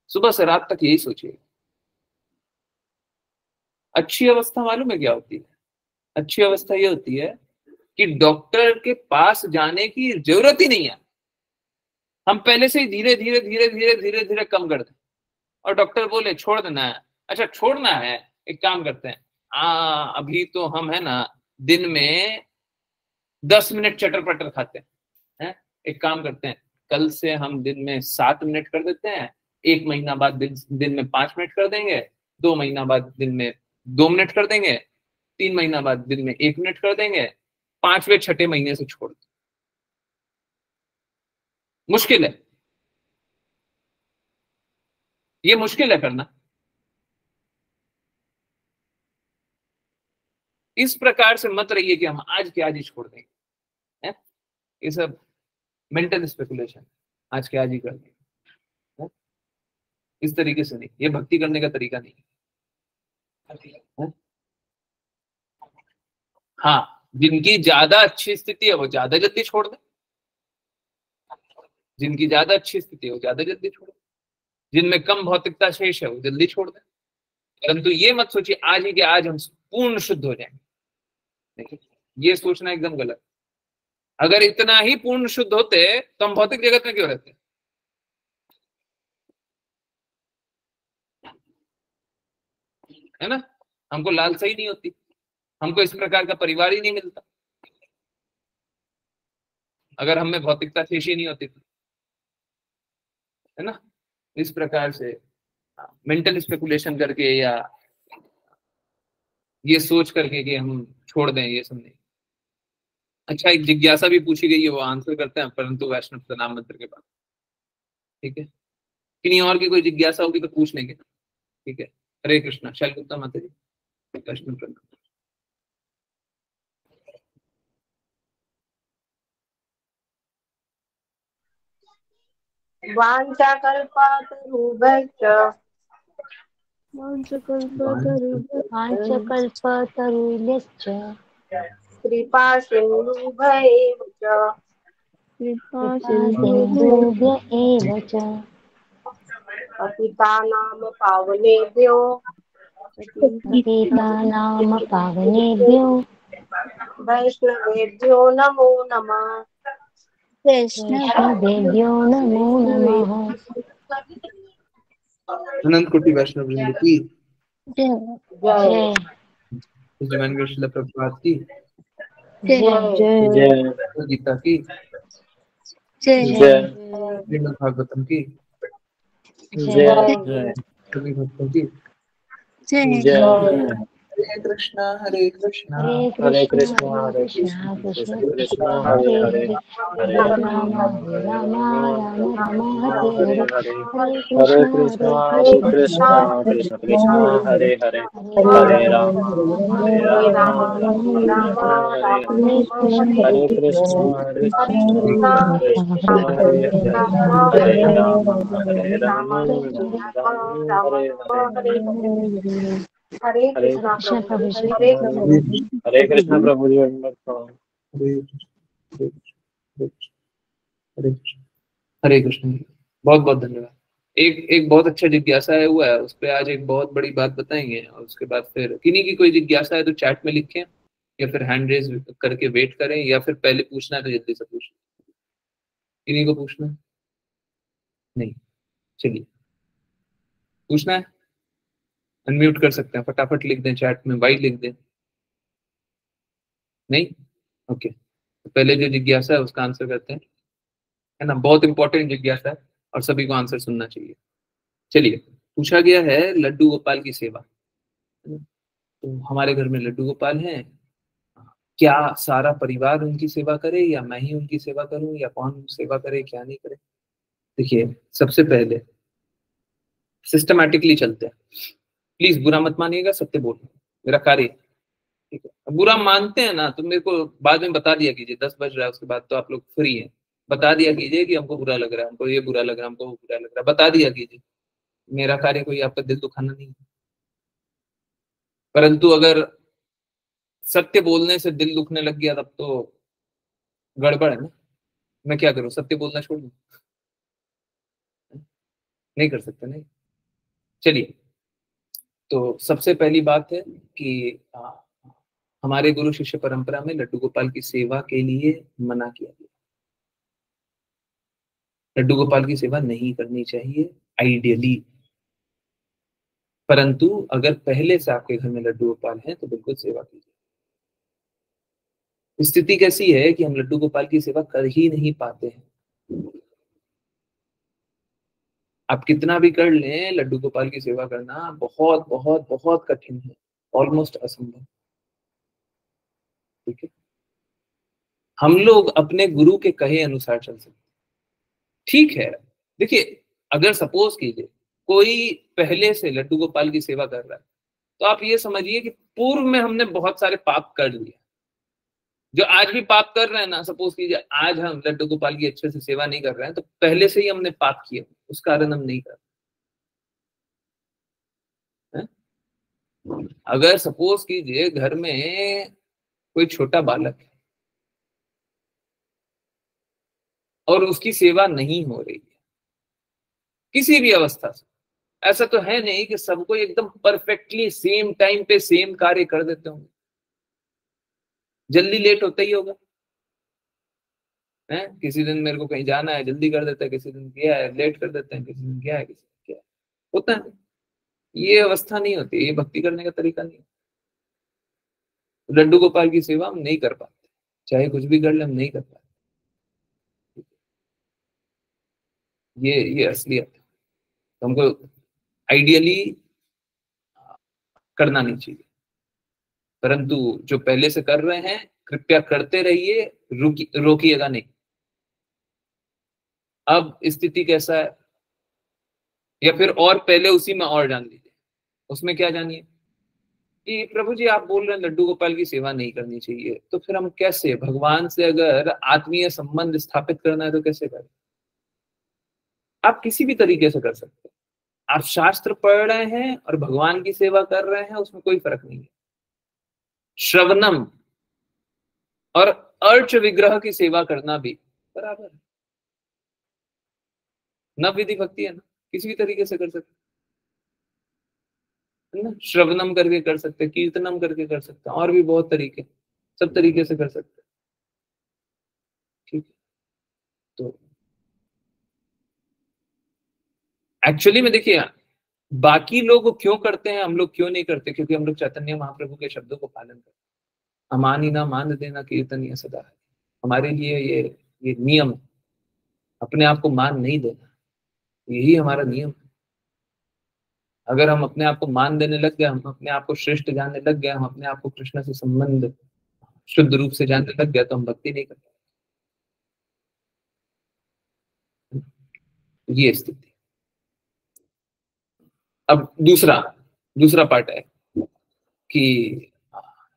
सुबह से रात तक यही सोचिए। अच्छी अवस्था मालूम है क्या होती है? अच्छी अवस्था ये होती है कि डॉक्टर के पास जाने की जरूरत ही नहीं है। हम पहले से ही धीरे धीरे धीरे धीरे धीरे धीरे कम कर दें, और डॉक्टर बोले छोड़ देना है। अच्छा छोड़ना है, एक काम करते हैं, अभी तो हम है ना दिन में 10 मिनट चटर पटर खाते हैं, एक काम करते हैं, कल से हम दिन में 7 मिनट कर देते हैं, 1 महीना बाद दिन में 5 मिनट कर देंगे, 2 महीना बाद दिन में 2 मिनट कर देंगे, 3 महीना बाद दिन में 1 मिनट कर देंगे, 5वें 6ठे महीने से छोड़ दें। मुश्किल है, ये मुश्किल है करना। इस प्रकार से मत रहिए कि हम आज के आज ही छोड़ देंगे, ये सब मेंटल स्पेकुलेशन, आज के आज ही कर देंगे, इस तरीके से नहीं, ये भक्ति करने का तरीका नहीं है। हाँ, जिनकी ज्यादा अच्छी स्थिति है वो ज्यादा जल्दी छोड़ दें, जिनकी ज्यादा अच्छी स्थिति है वो ज्यादा जल्दी छोड़ दें, जिनमें कम भौतिकता शेष है वो जल्दी छोड़ दें। परंतु ये मत सोचिए आज ही कि आज हम पूर्ण शुद्ध हो जाएंगे, देखिए ये सोचना एकदम गलत। अगर इतना ही पूर्ण शुद्ध होते तो हम भौतिक जगत में क्यों रहते? है ना, हमको लालसा ही नहीं होती, हमको इस प्रकार का परिवार ही नहीं मिलता अगर हमें भौतिकता शेष ही नहीं होती तो, है ना। इस प्रकार से मेंटल स्पेकुलेशन करके या ये सोच करके कि हम छोड़ दें, ये सब नहीं। अच्छा, एक जिज्ञासा भी पूछी गई है, वो आंसर करते हैं परंतु वैष्णव प्रणाम मंत्र के बाद, ठीक है। किन्हीं और की कोई जिज्ञासा होगी तो पूछ लेंगे, ठीक है। हरे कृष्णा। शैलगुप्ता माता जी, वैष्णव प्रणाम। वाञ्छाकल्पतरुभ्यश्च वाञ्छकल्पतरुभ्यश्च कृपासिन्धुभ्यैव च कृपासिन्धुभ्य एव च पतितानां पावनेभ्यो पतितानां पावनेभ्यो वैष्णवेभ्यो नमो नमः। वैष्णवेभ्यो नमो नमः। अनंत कोटि वैष्णव वृंद की जय जय। कृष्ण प्रभुपाद की जय जय गीता की जय श्रीमद् भागवतम की जय जय सभी भक्तों की जय हरे कृष्णा हरे कृष्णा हरे कृष्ण हरे हरे कृष्ण कृष्ण कृष्ण कृष्ण कृष्ण हरे हरे हरे हरे हरे हरे राम राम हरे हरे राम राम राम राम राम हरे हरे हरे हरे हरे हरे कृष्ण कृष्ण कृष्ण कृष्ण हरे हरे हरे राम हरे राम राम हरे राम हरे राम हरे राम हरे हरे कृष्ण हरे कृष्ण हरे हरे हरे राम हरे हरे हरे हरे कृष्णा कृष्ण प्रभु प्रभु जी हरे हरे कृष्ण प्रभु जी वंदना प्रणाम। हरे कृष्ण। बहुत बहुत धन्यवाद। एक बहुत अच्छा जिज्ञासा है हुआ है, उस पर आज एक बहुत बड़ी बात बताएंगे, और उसके बाद फिर किन्हीं की कोई जिज्ञासा है तो चैट में लिखें, या फिर हैंड रेज करके वेट करें, या फिर पहले पूछना है तो जल्दी से पूछ। किन्हीं को पूछना है? नहीं, चलिए पूछना है, अनम्यूट कर सकते हैं, फटाफट लिख दें चैट में, वाई लिख दें। नहीं, ओके। तो पहले जो जिज्ञासा है उसका आंसर करते हैं, है ना। बहुत इंपॉर्टेंट जिज्ञासा है और सभी को आंसर सुनना चाहिए। चलिए, पूछा गया है लड्डू गोपाल की सेवा। तो हमारे घर में लड्डू गोपाल हैं, क्या सारा परिवार उनकी सेवा करे, या मैं ही उनकी सेवा करूं, या कौन सेवा करे क्या नहीं करे? देखिए, सबसे पहले सिस्टमैटिकली चलते हैं। प्लीज बुरा मत मानिएगा, सत्य बोलना मेरा कार्य है, ठीक है। बुरा मानते हैं ना तो मेरे को बाद में बता दिया कीजिए, 10 बज रहा है उसके बाद तो आप लोग फ्री हैं, बता दिया कीजिए कि हमको बुरा लग रहा है, हमको ये बुरा लग रहा है, हमको वो बुरा लग रहा है, बता दिया कीजिए। मेरा कार्य कोई आपका दिल दुखाना नहीं है। परंतु अगर सत्य बोलने से दिल दुखने लग गया तब तो गड़बड़ है ना। मैं क्या करूं, सत्य बोलना छोड़ दूं? नहीं कर सकते, नहीं। चलिए, तो सबसे पहली बात है कि हमारे गुरु शिष्य परंपरा में लड्डू गोपाल की सेवा के लिए मना किया गया। लड्डू गोपाल की सेवा नहीं करनी चाहिए आइडियली, परंतु अगर पहले से आपके घर में लड्डू गोपाल हैं तो बिल्कुल सेवा कीजिए। स्थिति कैसी है कि हम लड्डू गोपाल की सेवा कर ही नहीं पाते हैं। आप कितना भी कर लें, लड्डू गोपाल की सेवा करना बहुत बहुत बहुत कठिन है, ऑलमोस्ट असंभव। ठीक है, हम लोग अपने गुरु के कहे अनुसार चल सकते। ठीक है, देखिए अगर सपोज कीजिए कोई पहले से लड्डू गोपाल की सेवा कर रहा है, तो आप ये समझिए कि पूर्व में हमने बहुत सारे पाप कर लिए। जो आज भी पाप कर रहे हैं ना, सपोज कीजिए आज हम लड्डू गोपाल की अच्छे से सेवा नहीं कर रहे हैं, तो पहले से ही हमने पाप किए, उस कारण हम नहीं कर रहे। अगर सपोज कीजिए घर में कोई छोटा बालक है और उसकी सेवा नहीं हो रही है किसी भी अवस्था से, ऐसा तो है नहीं कि सबको एकदम परफेक्टली सेम टाइम पे सेम कार्य कर देते होंगे, जल्दी लेट होता ही होगा। है किसी दिन मेरे को कहीं जाना है, जल्दी कर देता है, किसी दिन गया है लेट कर देते हैं, किसी दिन गया है, किसी दिन क्या है, होता है। ये अवस्था नहीं होती, ये भक्ति करने का तरीका नहीं है। लड्डू गोपाल की सेवा हम नहीं कर पाते, चाहे कुछ भी कर ले हम नहीं कर पाते। ये असलियत है, तो हमको आइडियली करना नहीं चाहिए, परंतु जो पहले से कर रहे हैं कृपया करते रहिए, रोकिएगा नहीं। अब स्थिति कैसा है, या फिर और पहले उसी में और जान लीजिए। उसमें क्या जानिए कि प्रभु जी आप बोल रहे हैं लड्डू गोपाल की सेवा नहीं करनी चाहिए, तो फिर हम कैसे भगवान से अगर आत्मीय संबंध स्थापित करना है तो कैसे करें? आप किसी भी तरीके से कर सकते हैं। आप शास्त्र पढ़ रहे हैं और भगवान की सेवा कर रहे हैं, उसमें कोई फर्क नहीं है। श्रवणम और अर्च विग्रह की सेवा करना भी बराबर है, नव विधि भक्ति है ना, किसी भी तरीके से कर सकते है ना। श्रवणम करके कर सकते, कीर्तनम करके कर सकते, और भी बहुत तरीके, सब तरीके से कर सकते। ठीक है, तो एक्चुअली में देखिए बाकी लोग क्यों करते हैं, हम लोग क्यों नहीं करते, क्योंकि हम लोग चैतन्य महाप्रभु के शब्दों को पालन करते हैं। अमानी ना मान देना कीर्तनीय सदा है, हमारे लिए ये नियम, अपने आप को मान नहीं देना, यही हमारा नियम है। अगर हम अपने आप को मान देने लग गए, हम अपने आप को श्रेष्ठ जानने लग गए, हम अपने आप को कृष्ण से संबंध शुद्ध रूप से जानने लग गया, तो हम भक्ति नहीं करते। ये स्थिति। अब दूसरा पार्ट है कि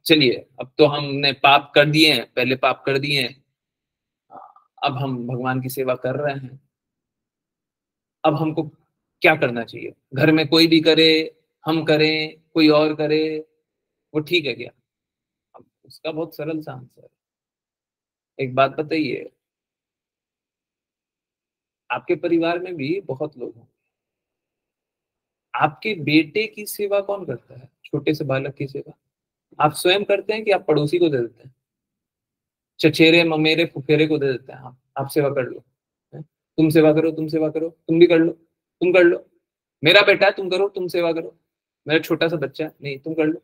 चलिए अब तो हमने पाप कर दिए हैं, पहले पाप कर दिए हैं, अब हम भगवान की सेवा कर रहे हैं, अब हमको क्या करना चाहिए? घर में कोई भी करे, हम करें, कोई और करे, वो ठीक है क्या? अब उसका बहुत सरल सा आंसर है। एक बात बताइए, आपके परिवार में भी बहुत लोग हैं, आपके बेटे की सेवा कौन करता है? छोटे से बालक की सेवा आप स्वयं करते हैं कि आप पड़ोसी को दे देते हैं, चचेरे ममेरे फुफेरे को दे देते हैं? आप सेवा कर लो, तुम सेवा करो, तुम सेवा करो, तुम भी कर लो, तुम कर लो, मेरा बेटा है तुम करो, तुम सेवा करो, मेरा छोटा सा बच्चा नहीं तुम कर लो।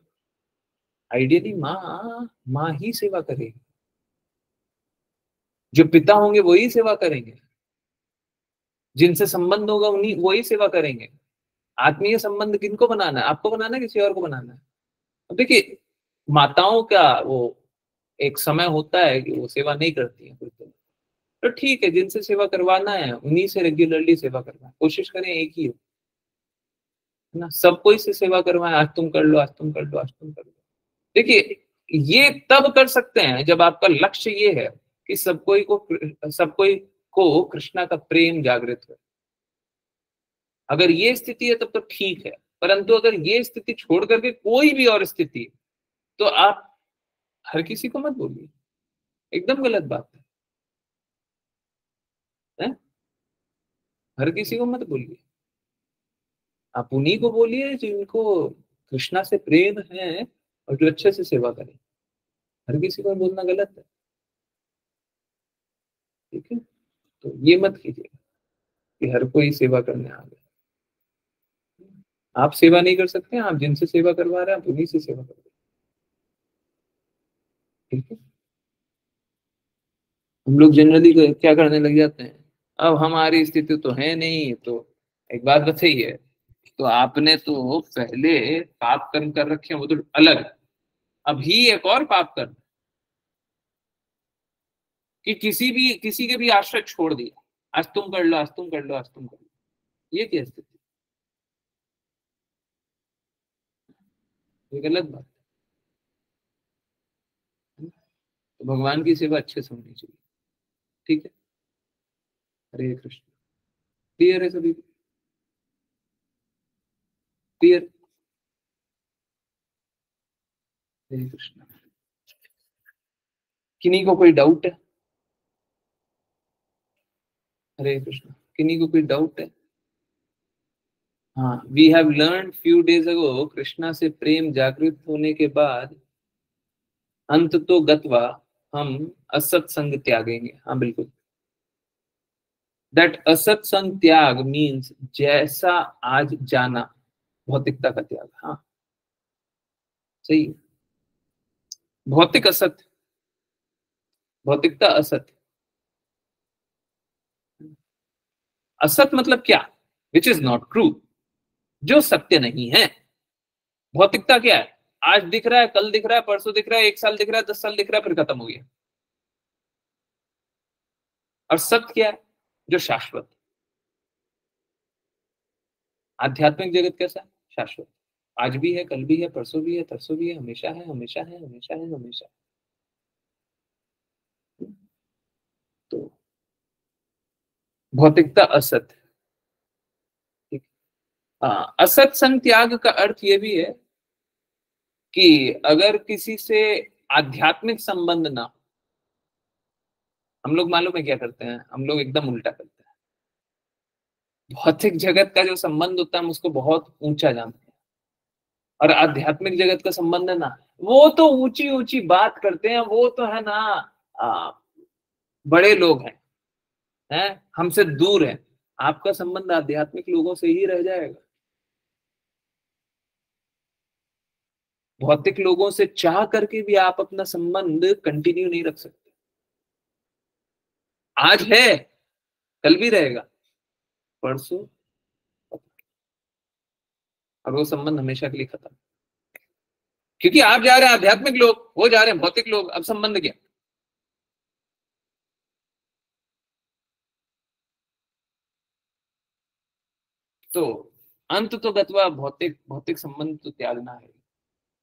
आइडियली माँ ही सेवा करेगी, जो पिता होंगे वही सेवा करेंगे, जिनसे संबंध होगा उन्हीं वही सेवा करेंगे। आत्मीय संबंध किनको बनाना है? आपको बनाना है, किसी और को बनाना है? अब देखिए माताओं का वो एक समय होता है कि वो सेवा नहीं करती है, तो ठीक है, जिनसे सेवा करवाना है उन्हीं से रेगुलरली सेवा करवाएं, कोशिश करें एक ही हो, है ना। सब कोई से सेवा करवाएं, आज तुम कर लो, आज तुम कर लो, आज तुम कर लो। देखिए ये तब कर सकते हैं जब आपका लक्ष्य ये है कि सब कोई को कृष्णा का प्रेम जागृत हो। अगर ये स्थिति है तब तो ठीक है, परंतु अगर ये स्थिति छोड़ करके कोई भी और स्थिति, तो आप हर किसी को मत बोलिए, एकदम गलत बात है? हर किसी को मत बोलिए, आप उन्हीं को बोलिए जिनको कृष्णा से प्रेम है और जो अच्छे से सेवा करें। हर किसी को बोलना गलत है, ठीक है, तो ये मत कीजिए। कि हर कोई सेवा करने आ गया। आप सेवा नहीं कर सकते, आप जिनसे सेवा करवा रहे हैं आप उन्हीं से सेवा कर रहे हैं। ठीक है, हम लोग जनरली क्या करने लग जाते हैं, अब हमारी स्थिति तो है नहीं, तो एक बात बताइए, तो आपने तो पहले पाप कर्म कर रखे हैं, वो तो अलग, अभी एक और पाप कर्म कि किसी के भी आश्रय छोड़ दिया, आज तुम कर लो, आज तुम कर लो, आज तुम कर लो, ये क्या स्थिति, ये गलत बात है। तो भगवान की सेवा अच्छे से होनी चाहिए। ठीक है, हरे कृष्ण। क्लियर है सभी, क्लियर? हरे कृष्ण। किन्हीं को कोई डाउट है? हरे कृष्ण। किन्हीं को कोई डाउट है? हाँ, we have learn few days ago, Krishna से प्रेम जागृत होने के बाद अंत तो गत्वा हम असत संग त्यागेंगे। हाँ बिल्कुल, दैट असत संग त्याग मीन्स जैसा आज जाना, भौतिकता का त्याग। हाँ सही, भौतिक असत, भौतिकता असत। असत मतलब क्या? विच इज नॉट ट्रू, जो सत्य नहीं है। भौतिकता क्या है? आज दिख रहा है, कल दिख रहा है, परसों दिख रहा है, 1 साल दिख रहा है, 10 साल दिख रहा है, फिर खत्म हो गया। और सत्य क्या है? जो शाश्वत। आध्यात्मिक जगत कैसा है? शाश्वत, आज भी है, कल भी है, परसों भी है, तरसों भी है, हमेशा है, हमेशा है, हमेशा है, हमेशा है। तो भौतिकता असत। ठीक, असत संग त्याग का अर्थ ये भी है कि अगर किसी से आध्यात्मिक संबंध ना हो, हम लोग मालूम है क्या करते हैं, हम लोग एकदम उल्टा करते हैं। भौतिक जगत का जो संबंध होता है हम उसको बहुत ऊंचा जानते हैं, और आध्यात्मिक जगत का संबंध है ना, वो तो ऊंची ऊंची बात करते हैं, वो तो है ना, आ, बड़े लोग हैं, हमसे दूर है। आपका संबंध आध्यात्मिक लोगों से ही रह जाएगा। भौतिक लोगों से चाह करके भी आप अपना संबंध कंटिन्यू नहीं रख सकते। आज है, कल भी रहेगा, परसों, और वो संबंध हमेशा के लिए खत्म। क्योंकि आप जा रहे हैं आध्यात्मिक लोग, वो जा रहे हैं भौतिक लोग, अब संबंध क्या? तो अंत तो गत्वा भौतिक, भौतिक संबंध तो त्यागना है।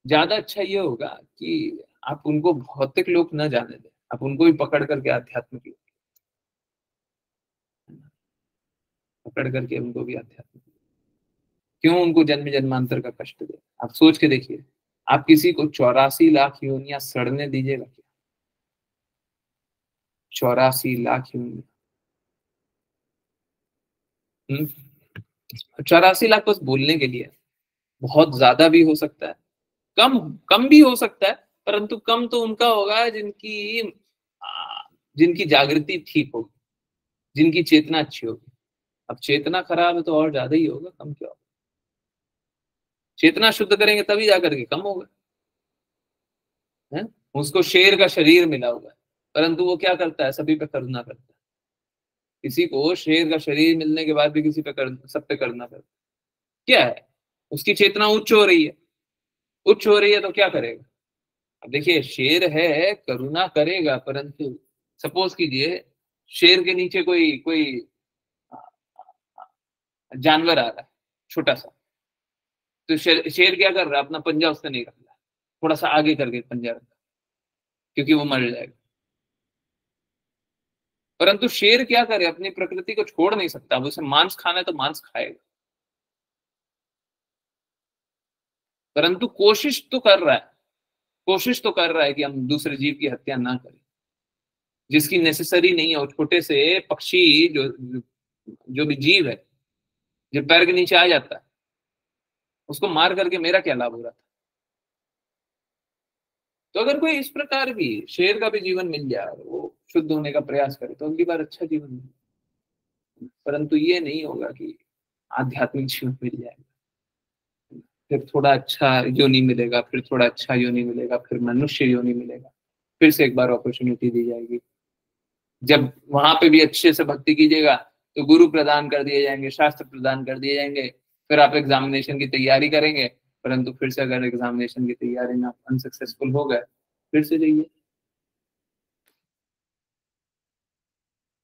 ज्यादा अच्छा ये होगा कि आप उनको भौतिक लोग न जाने दें, आप उनको भी पकड़ करके आध्यात्मिक लोग पकड़ करके उनको भी आध्यात्मिक, क्यों उनको जन्म जन्मांतर का कष्ट दे? आप सोच के देखिए, आप किसी को 84 लाख योनियां सड़ने दीजिएगा क्या? 84 लाख योनियां, 84 लाख बस बोलने के लिए। बहुत ज्यादा भी हो सकता है, कम कम भी हो सकता है, परंतु कम तो उनका होगा जिनकी जागृति ठीक होगी, जिनकी चेतना अच्छी होगी। अब चेतना खराब है तो और ज्यादा ही होगा, कम क्या होगा? चेतना शुद्ध करेंगे तभी जाकर के कम होगा। है, उसको शेर का शरीर मिला हुआ है, परंतु वो क्या करता है? सभी पे करुणा करता है। किसी को शेर का शरीर मिलने के बाद भी किसी पे सब पे करुणा करता है। क्या है? उसकी चेतना उच्च हो रही है, उच्च हो रही है तो क्या करेगा? अब देखिए, शेर है, करुणा करेगा, परंतु सपोज कीजिए शेर के नीचे कोई कोई जानवर आ रहा है छोटा सा, तो शेर क्या कर रहा है? अपना पंजा उससे नहीं रख रहा, थोड़ा सा आगे करके पंजा रखा, क्योंकि वो मर जाएगा। परंतु शेर क्या करे? अपनी प्रकृति को छोड़ नहीं सकता, वो उसे मांस खाना है तो मांस खाएगा, परंतु कोशिश तो कर रहा है, कोशिश तो कर रहा है कि हम दूसरे जीव की हत्या ना करें, जिसकी नेसेसरी नहीं है। और छोटे से पक्षी जो जो भी जीव है, जो पैर के नीचे आ जाता है, उसको मार करके मेरा क्या लाभ हो रहा था? तो अगर कोई इस प्रकार भी शेर का भी जीवन मिल जाए, वो शुद्ध होने का प्रयास करे, तो अगली बार अच्छा जीवन मिले। परंतु ये नहीं होगा कि आध्यात्मिक जीवन मिल जाएगा, फिर थोड़ा अच्छा योनि मिलेगा, फिर थोड़ा अच्छा योनि मिलेगा, फिर मनुष्य योनि मिलेगा, फिर से एक बार अपॉर्चुनिटी दी जाएगी। जब वहां पे भी अच्छे से भक्ति कीजिएगा तो गुरु प्रदान कर दिए जाएंगे, शास्त्र प्रदान कर दिए जाएंगे, फिर आप एग्जामिनेशन की तैयारी करेंगे, परंतु फिर से अगर एग्जामिनेशन की तैयारी में आप अनसक्सेसफुल हो गए, फिर से जाइए।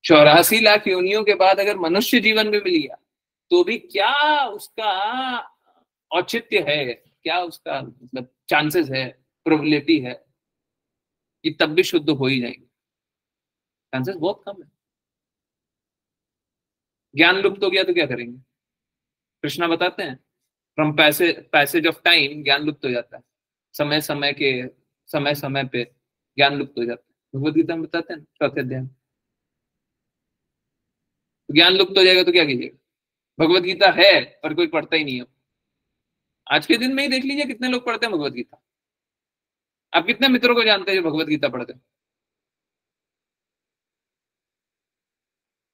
84 लाख योनियों के बाद अगर मनुष्य जीवन में मिल गया तो भी क्या उसका औचित्य है, क्या उसका मतलब चांसेस है, प्रोबेबिलिटी है कि तब भी शुद्ध हो ही जाएंगे? चांसेस बहुत कम है। ज्ञान लुप्त हो गया तो क्या करेंगे? कृष्णा बताते हैं फ्रॉम पैसेज ऑफ टाइम ज्ञान लुप्त हो जाता है, समय समय पे ज्ञान लुप्त हो जाता है। भगवद गीता में बताते हैं चौथे अध्याय में। ज्ञान लुप्त हो जाएगा तो क्या कीजिएगा? भगवद गीता है पर कोई पढ़ता ही नहीं है। आज के दिन में ही देख लीजिए कितने लोग पढ़ते हैं भगवद गीता। आप कितने मित्रों को जानते हैं जो भगवद गीता पढ़ते हैं?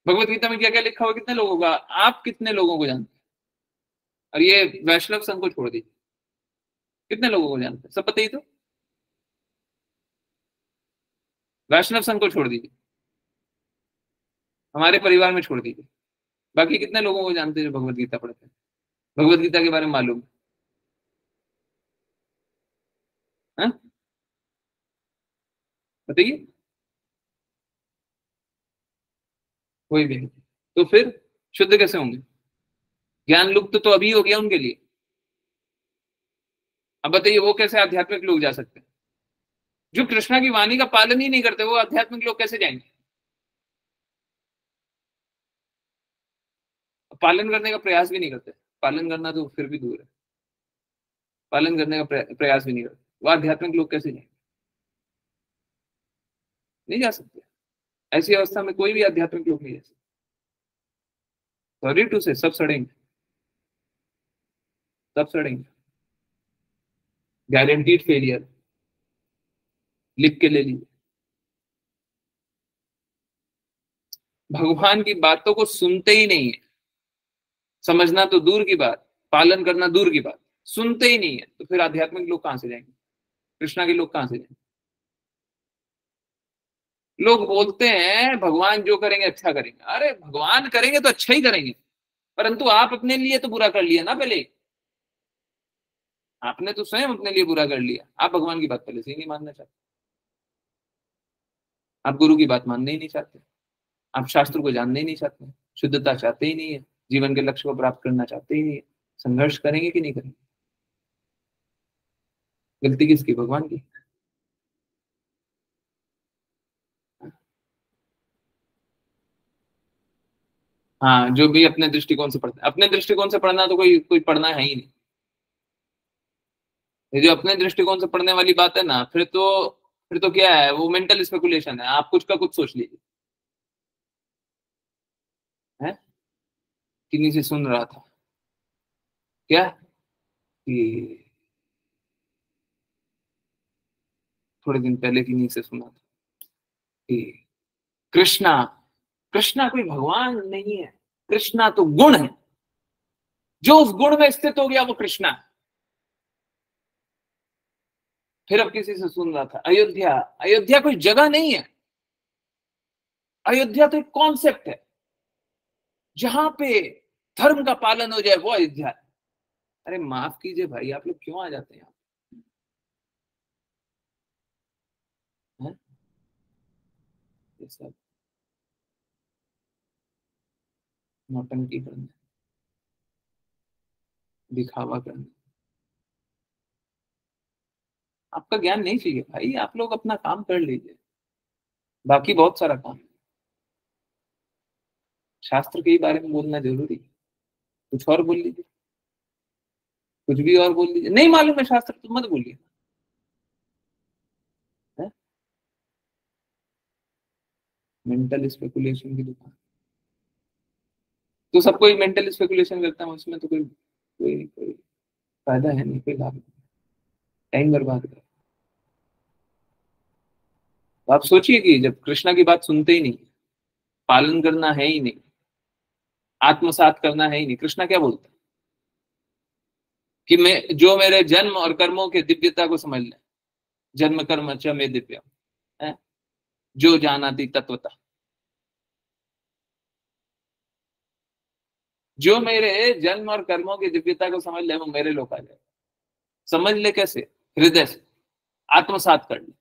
भगवद गीता में क्या क्या लिखा हुआ कितने लोगों का, आप कितने लोगों को जानते हैं? और ये वैष्णव संघ को छोड़ दीजिए, कितने लोगों को जानते हैं? सब पता ही तो। वैष्णव संघ को छोड़ दीजिए, हमारे परिवार में छोड़ दीजिए, बाकी कितने लोगों को जानते हैं जो भगवद गीता पढ़ते हैं, भगवद गीता के बारे में मालूम है? बताइए। कोई भी नहीं। तो फिर शुद्ध कैसे होंगे? ज्ञान लुप्त तो अभी हो गया उनके लिए। अब बताइए वो कैसे आध्यात्मिक लोग जा सकते हैं? जो कृष्णा की वाणी का पालन ही नहीं करते वो आध्यात्मिक लोग कैसे जाएंगे? पालन करने का प्रयास भी नहीं करते, पालन करना तो फिर भी दूर है, पालन करने का प्रयास भी नहीं करते, वो आध्यात्मिक लोग कैसे जाएंगे? नहीं जा सकते। ऐसी अवस्था में कोई भी आध्यात्मिक लोग नहीं जा सकते। सॉरी टू से सब सड़ेंगे, सब सड़ेंगे, गारंटीड फेलियर, लिख के ले लीजिए। भगवान की बातों को सुनते ही नहीं है, समझना तो दूर की बात, पालन करना दूर की बात, सुनते ही नहीं है, तो फिर आध्यात्मिक लोग कहां से जाएंगे? कृष्णा के लोग कहां से जाएंगे? लोग बोलते हैं भगवान जो करेंगे अच्छा करेंगे। अरे भगवान करेंगे तो अच्छा ही करेंगे, परंतु आप अपने लिए तो बुरा कर लिया ना पहले। आपने तो स्वयं अपने लिए बुरा कर लिया। आप भगवान की बात पहले से ही नहीं मानना चाहते, आप गुरु की बात मानने ही नहीं चाहते, आप शास्त्र को जानने ही नहीं चाहते, शुद्धता चाहते ही नहीं है, जीवन के लक्ष्य को प्राप्त करना चाहते ही नहीं है। संघर्ष करेंगे कि नहीं करेंगे? गलती किसकी? भगवान की। हाँ, जो भी अपने दृष्टिकोण से पढ़ते हैं, अपने दृष्टिकोण से पढ़ना तो कोई कोई पढ़ना है ही नहीं। ये जो अपने दृष्टिकोण से पढ़ने वाली बात है ना, फिर तो क्या है, वो मेंटल स्पेकुलेशन है। आप कुछ का कुछ सोच लीजिए। है किन्हीं से सुन रहा था क्या कि थोड़े दिन पहले किन्हीं से सुना था कि कृष्णा कृष्णा कोई भगवान नहीं है, कृष्णा तो गुण है, जो उस गुण में स्थित हो गया वो कृष्णा है। फिर अब किसी से सुन रहा था अयोध्या, अयोध्या कोई जगह नहीं है, अयोध्या तो एक कॉन्सेप्ट है, जहां पे धर्म का पालन हो जाए वो अयोध्या है। अरे माफ कीजिए भाई, आप लोग क्यों आ जाते हैं? ये सब नौटंकी करना, दिखावा करना, आपका ज्ञान नहीं चाहिए भाई। आप लोग अपना काम कर लीजिए, बाकी बहुत सारा काम है। शास्त्र के बारे में बोलना जरूरी है, कुछ और बोल लीजिए, कुछ भी और बोल लीजिए। नहीं मालूम है शास्त्र तो मत बोलिए। मेंटल स्पेकुलेशन की दुकान, तो सबको मेंटल स्पेकुलेशन करता है, उसमें तो कोई फायदा है नहीं, कोई लाभ नहीं, टाइम बर्बाद कर। तो आप सोचिए कि जब कृष्णा की बात सुनते ही नहीं, पालन करना है ही नहीं, आत्मसात करना है ही नहीं। कृष्णा क्या बोलता है कि मैं जो मेरे जन्म और कर्मों के दिव्यता को समझ ले, जन्म कर्म च मे दिव्यम, है जो जानाति तत्वता, जो मेरे जन्म और कर्मों की दिव्यता को समझ ले वो मेरे लोक आ जाए। समझ ले कैसे? हृदय से आत्मसात कर ले।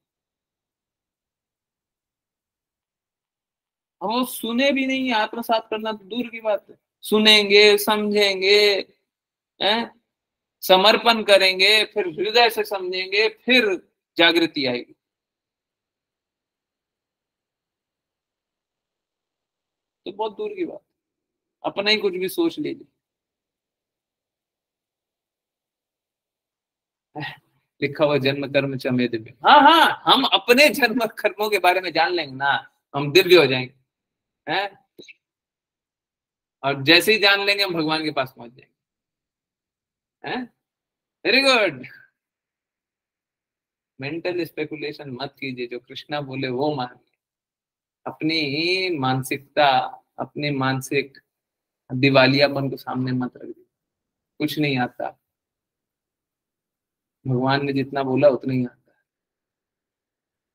हम वो सुने भी नहीं, आत्मसात करना तो दूर की बात है। सुनेंगे, समझेंगे, हैं, समर्पण करेंगे, फिर हृदय से समझेंगे, फिर जागृति आएगी। तो बहुत दूर की बात, अपना ही कुछ भी सोच लीजिए। लिखा हुआ जन्म कर्म च मे दिव्य। हाँ हाँ, हम अपने जन्म कर्मों के बारे में जान लेंगे ना, हम दिव्य हो जाएंगे, हैं? और जैसे ही जान लेंगे हम भगवान के पास पहुंच जाएंगे, हैं? Very good. मेंटल स्पेकुलेशन मत कीजिए, जो कृष्णा बोले वो मानिए। अपनी मानसिकता, अपनी मानसिक दिवालियापन को सामने मत रख दीजिए। कुछ नहीं आता, भगवान ने जितना बोला उतना ही आता है।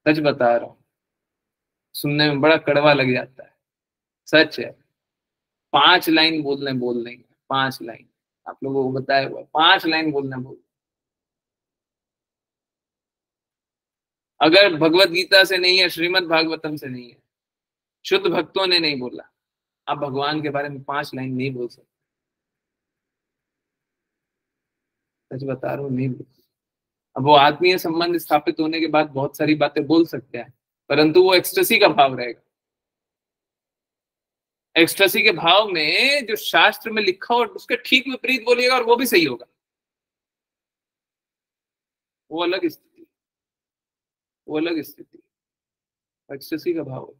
सच बता रहा हूँ, सुनने में बड़ा कड़वा लग जाता है, सच है। 5 लाइन बोल देंगे, 5 लाइन आप लोगों को बताया हुआ, 5 लाइन बोल। अगर भगवत गीता से नहीं है, श्रीमद् भागवतम से नहीं है, शुद्ध भक्तों ने नहीं बोला, आप भगवान के बारे में 5 लाइन नहीं बोल सकते। सच बता रहा हूँ, नहीं बोल सकते। अब वो आत्मीय संबंध स्थापित होने के बाद बहुत सारी बातें बोल सकते हैं, परंतु वो एक्सटेसी का भाव रहेगा। एक्सटेसी के भाव में जो शास्त्र में लिखा हो उसके ठीक विपरीत बोलिएगा और वो भी सही होगा। वो अलग स्थिति, वो अलग स्थिति। एक्सटेसी का भाव है,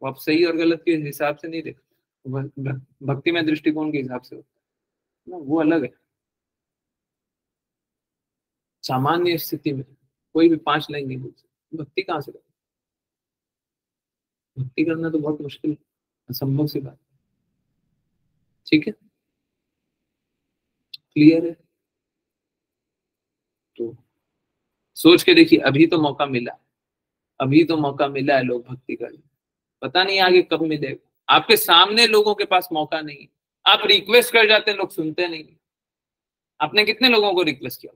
वो आप सही और गलत के हिसाब से नहीं देखते, भक्ति में दृष्टिकोण के हिसाब से होता है, वो अलग है। सामान्य स्थिति में कोई भी 5 लाइन नहीं बोल सकता। भक्ति कहाँ से करना? भक्ति करना तो बहुत मुश्किल है, असंभव सी बात। ठीक है, क्लियर है? तो सोच के देखिए, अभी तो मौका मिला, अभी तो मौका मिला है लोग भक्ति करने, पता नहीं आगे कब मिलेगा। आपके सामने लोगों के पास मौका नहीं है, आप रिक्वेस्ट कर जाते हैं, लोग सुनते नहीं। आपने कितने लोगों को रिक्वेस्ट किया?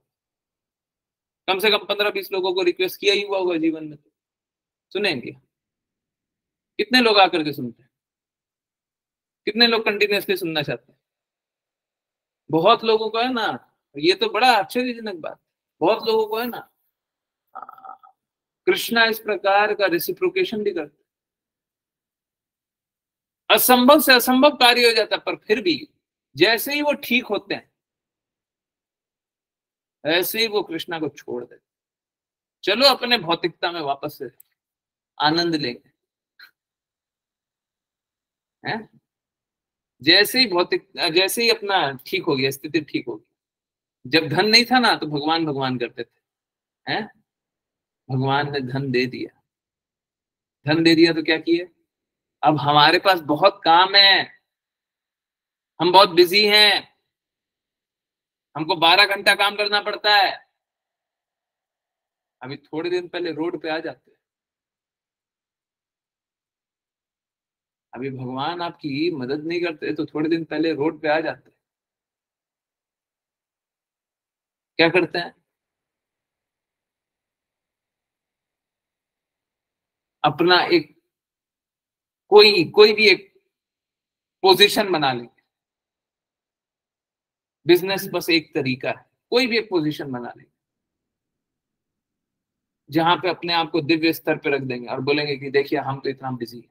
कम से कम 15-20 लोगों को रिक्वेस्ट किया ही हुआ होगा जीवन में, तो सुनेंगे? कितने लोग आकर के सुनते हैं? कितने लोग कंटिन्यूअसली सुनना चाहते हैं? बहुत लोगों को है ना, ये तो बड़ा आश्चर्यजनक बात, बहुत लोगों को है ना, कृष्णा इस प्रकार का रेसिप्रोकेशन भी करते, असंभव से असंभव कार्य हो जाता, पर फिर भी जैसे ही वो ठीक होते हैं ऐसे ही वो कृष्णा को छोड़ देते। चलो अपने भौतिकता में वापस से आनंद लेंगे, हैं? जैसे ही जैसे ही अपना ठीक हो गया, स्थिति ठीक हो गई। जब धन नहीं था ना तो भगवान भगवान करते थे, हैं? भगवान ने धन दे दिया, धन दे दिया तो क्या किए? अब हमारे पास बहुत काम है, हम बहुत बिजी हैं, हमको 12 घंटा काम करना पड़ता है। अभी थोड़े दिन पहले रोड पे आ जाते, अभी भगवान आपकी मदद नहीं करते तो थोड़े दिन पहले रोड पे आ जाते, क्या करते हैं? अपना एक कोई भी एक पोजीशन बना लेंगे। बिजनेस बस एक तरीका है, कोई भी एक पोजीशन बना लेंगे जहां पे अपने आप को दिव्य स्तर पे रख देंगे और बोलेंगे कि देखिए हम तो इतना बिजी हैं।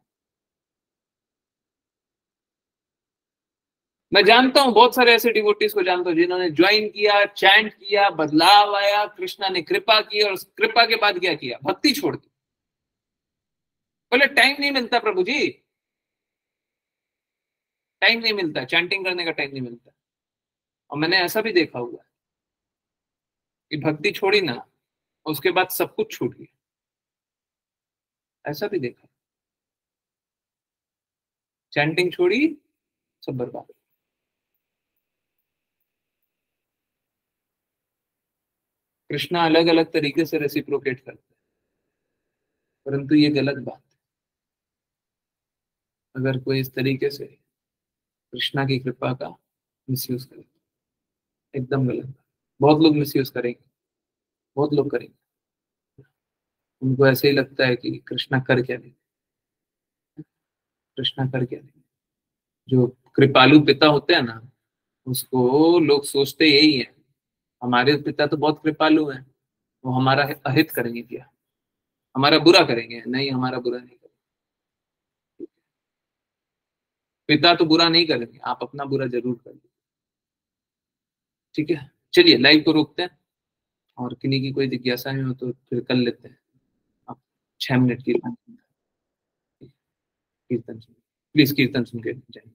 मैं जानता हूं बहुत सारे ऐसे डिवोटीज को जानता हूं जिन्होंने ज्वाइन किया, चैंट किया, बदलाव आया, कृष्णा ने कृपा की और उस कृपा के बाद क्या किया? भक्ति छोड़ दी। बोले टाइम नहीं मिलता प्रभु जी, टाइम नहीं मिलता, चैंटिंग करने का टाइम नहीं मिलता। और मैंने ऐसा भी देखा हुआ है कि भक्ति छोड़ी ना, उसके बाद सब कुछ छूट गया, ऐसा भी देखा। चैंटिंग छोड़ी, सब बर्बाद। कृष्णा अलग अलग तरीके से रेसिप्रोकेट करते हैं, परंतु ये गलत बात है। अगर कोई इस तरीके से कृष्णा की कृपा का मिसयूज करे, एकदम गलत बात। बहुत लोग मिसयूज करेंगे, बहुत लोग करेंगे। उनको ऐसे ही लगता है कि कृष्णा कर क्या देंगे, कृष्णा कर क्या देंगे। जो कृपालु पिता होते हैं ना, उसको लोग सोचते यही है, हमारे पिता तो बहुत कृपालु हैं, वो हमारा अहित करेंगे क्या, हमारा बुरा करेंगे। नहीं, हमारा बुरा नहीं करेंगे। पिता तो बुरा नहीं करेंगे, आप अपना बुरा जरूर करेंगे। ठीक है, चलिए लाइव को रोकते हैं, और किन्हीं की कोई जिज्ञासा हो तो फिर कर लेते हैं। आप 6 मिनट कीर्तन, कीर्तन प्लीज कीर्तन सुन के जाइए।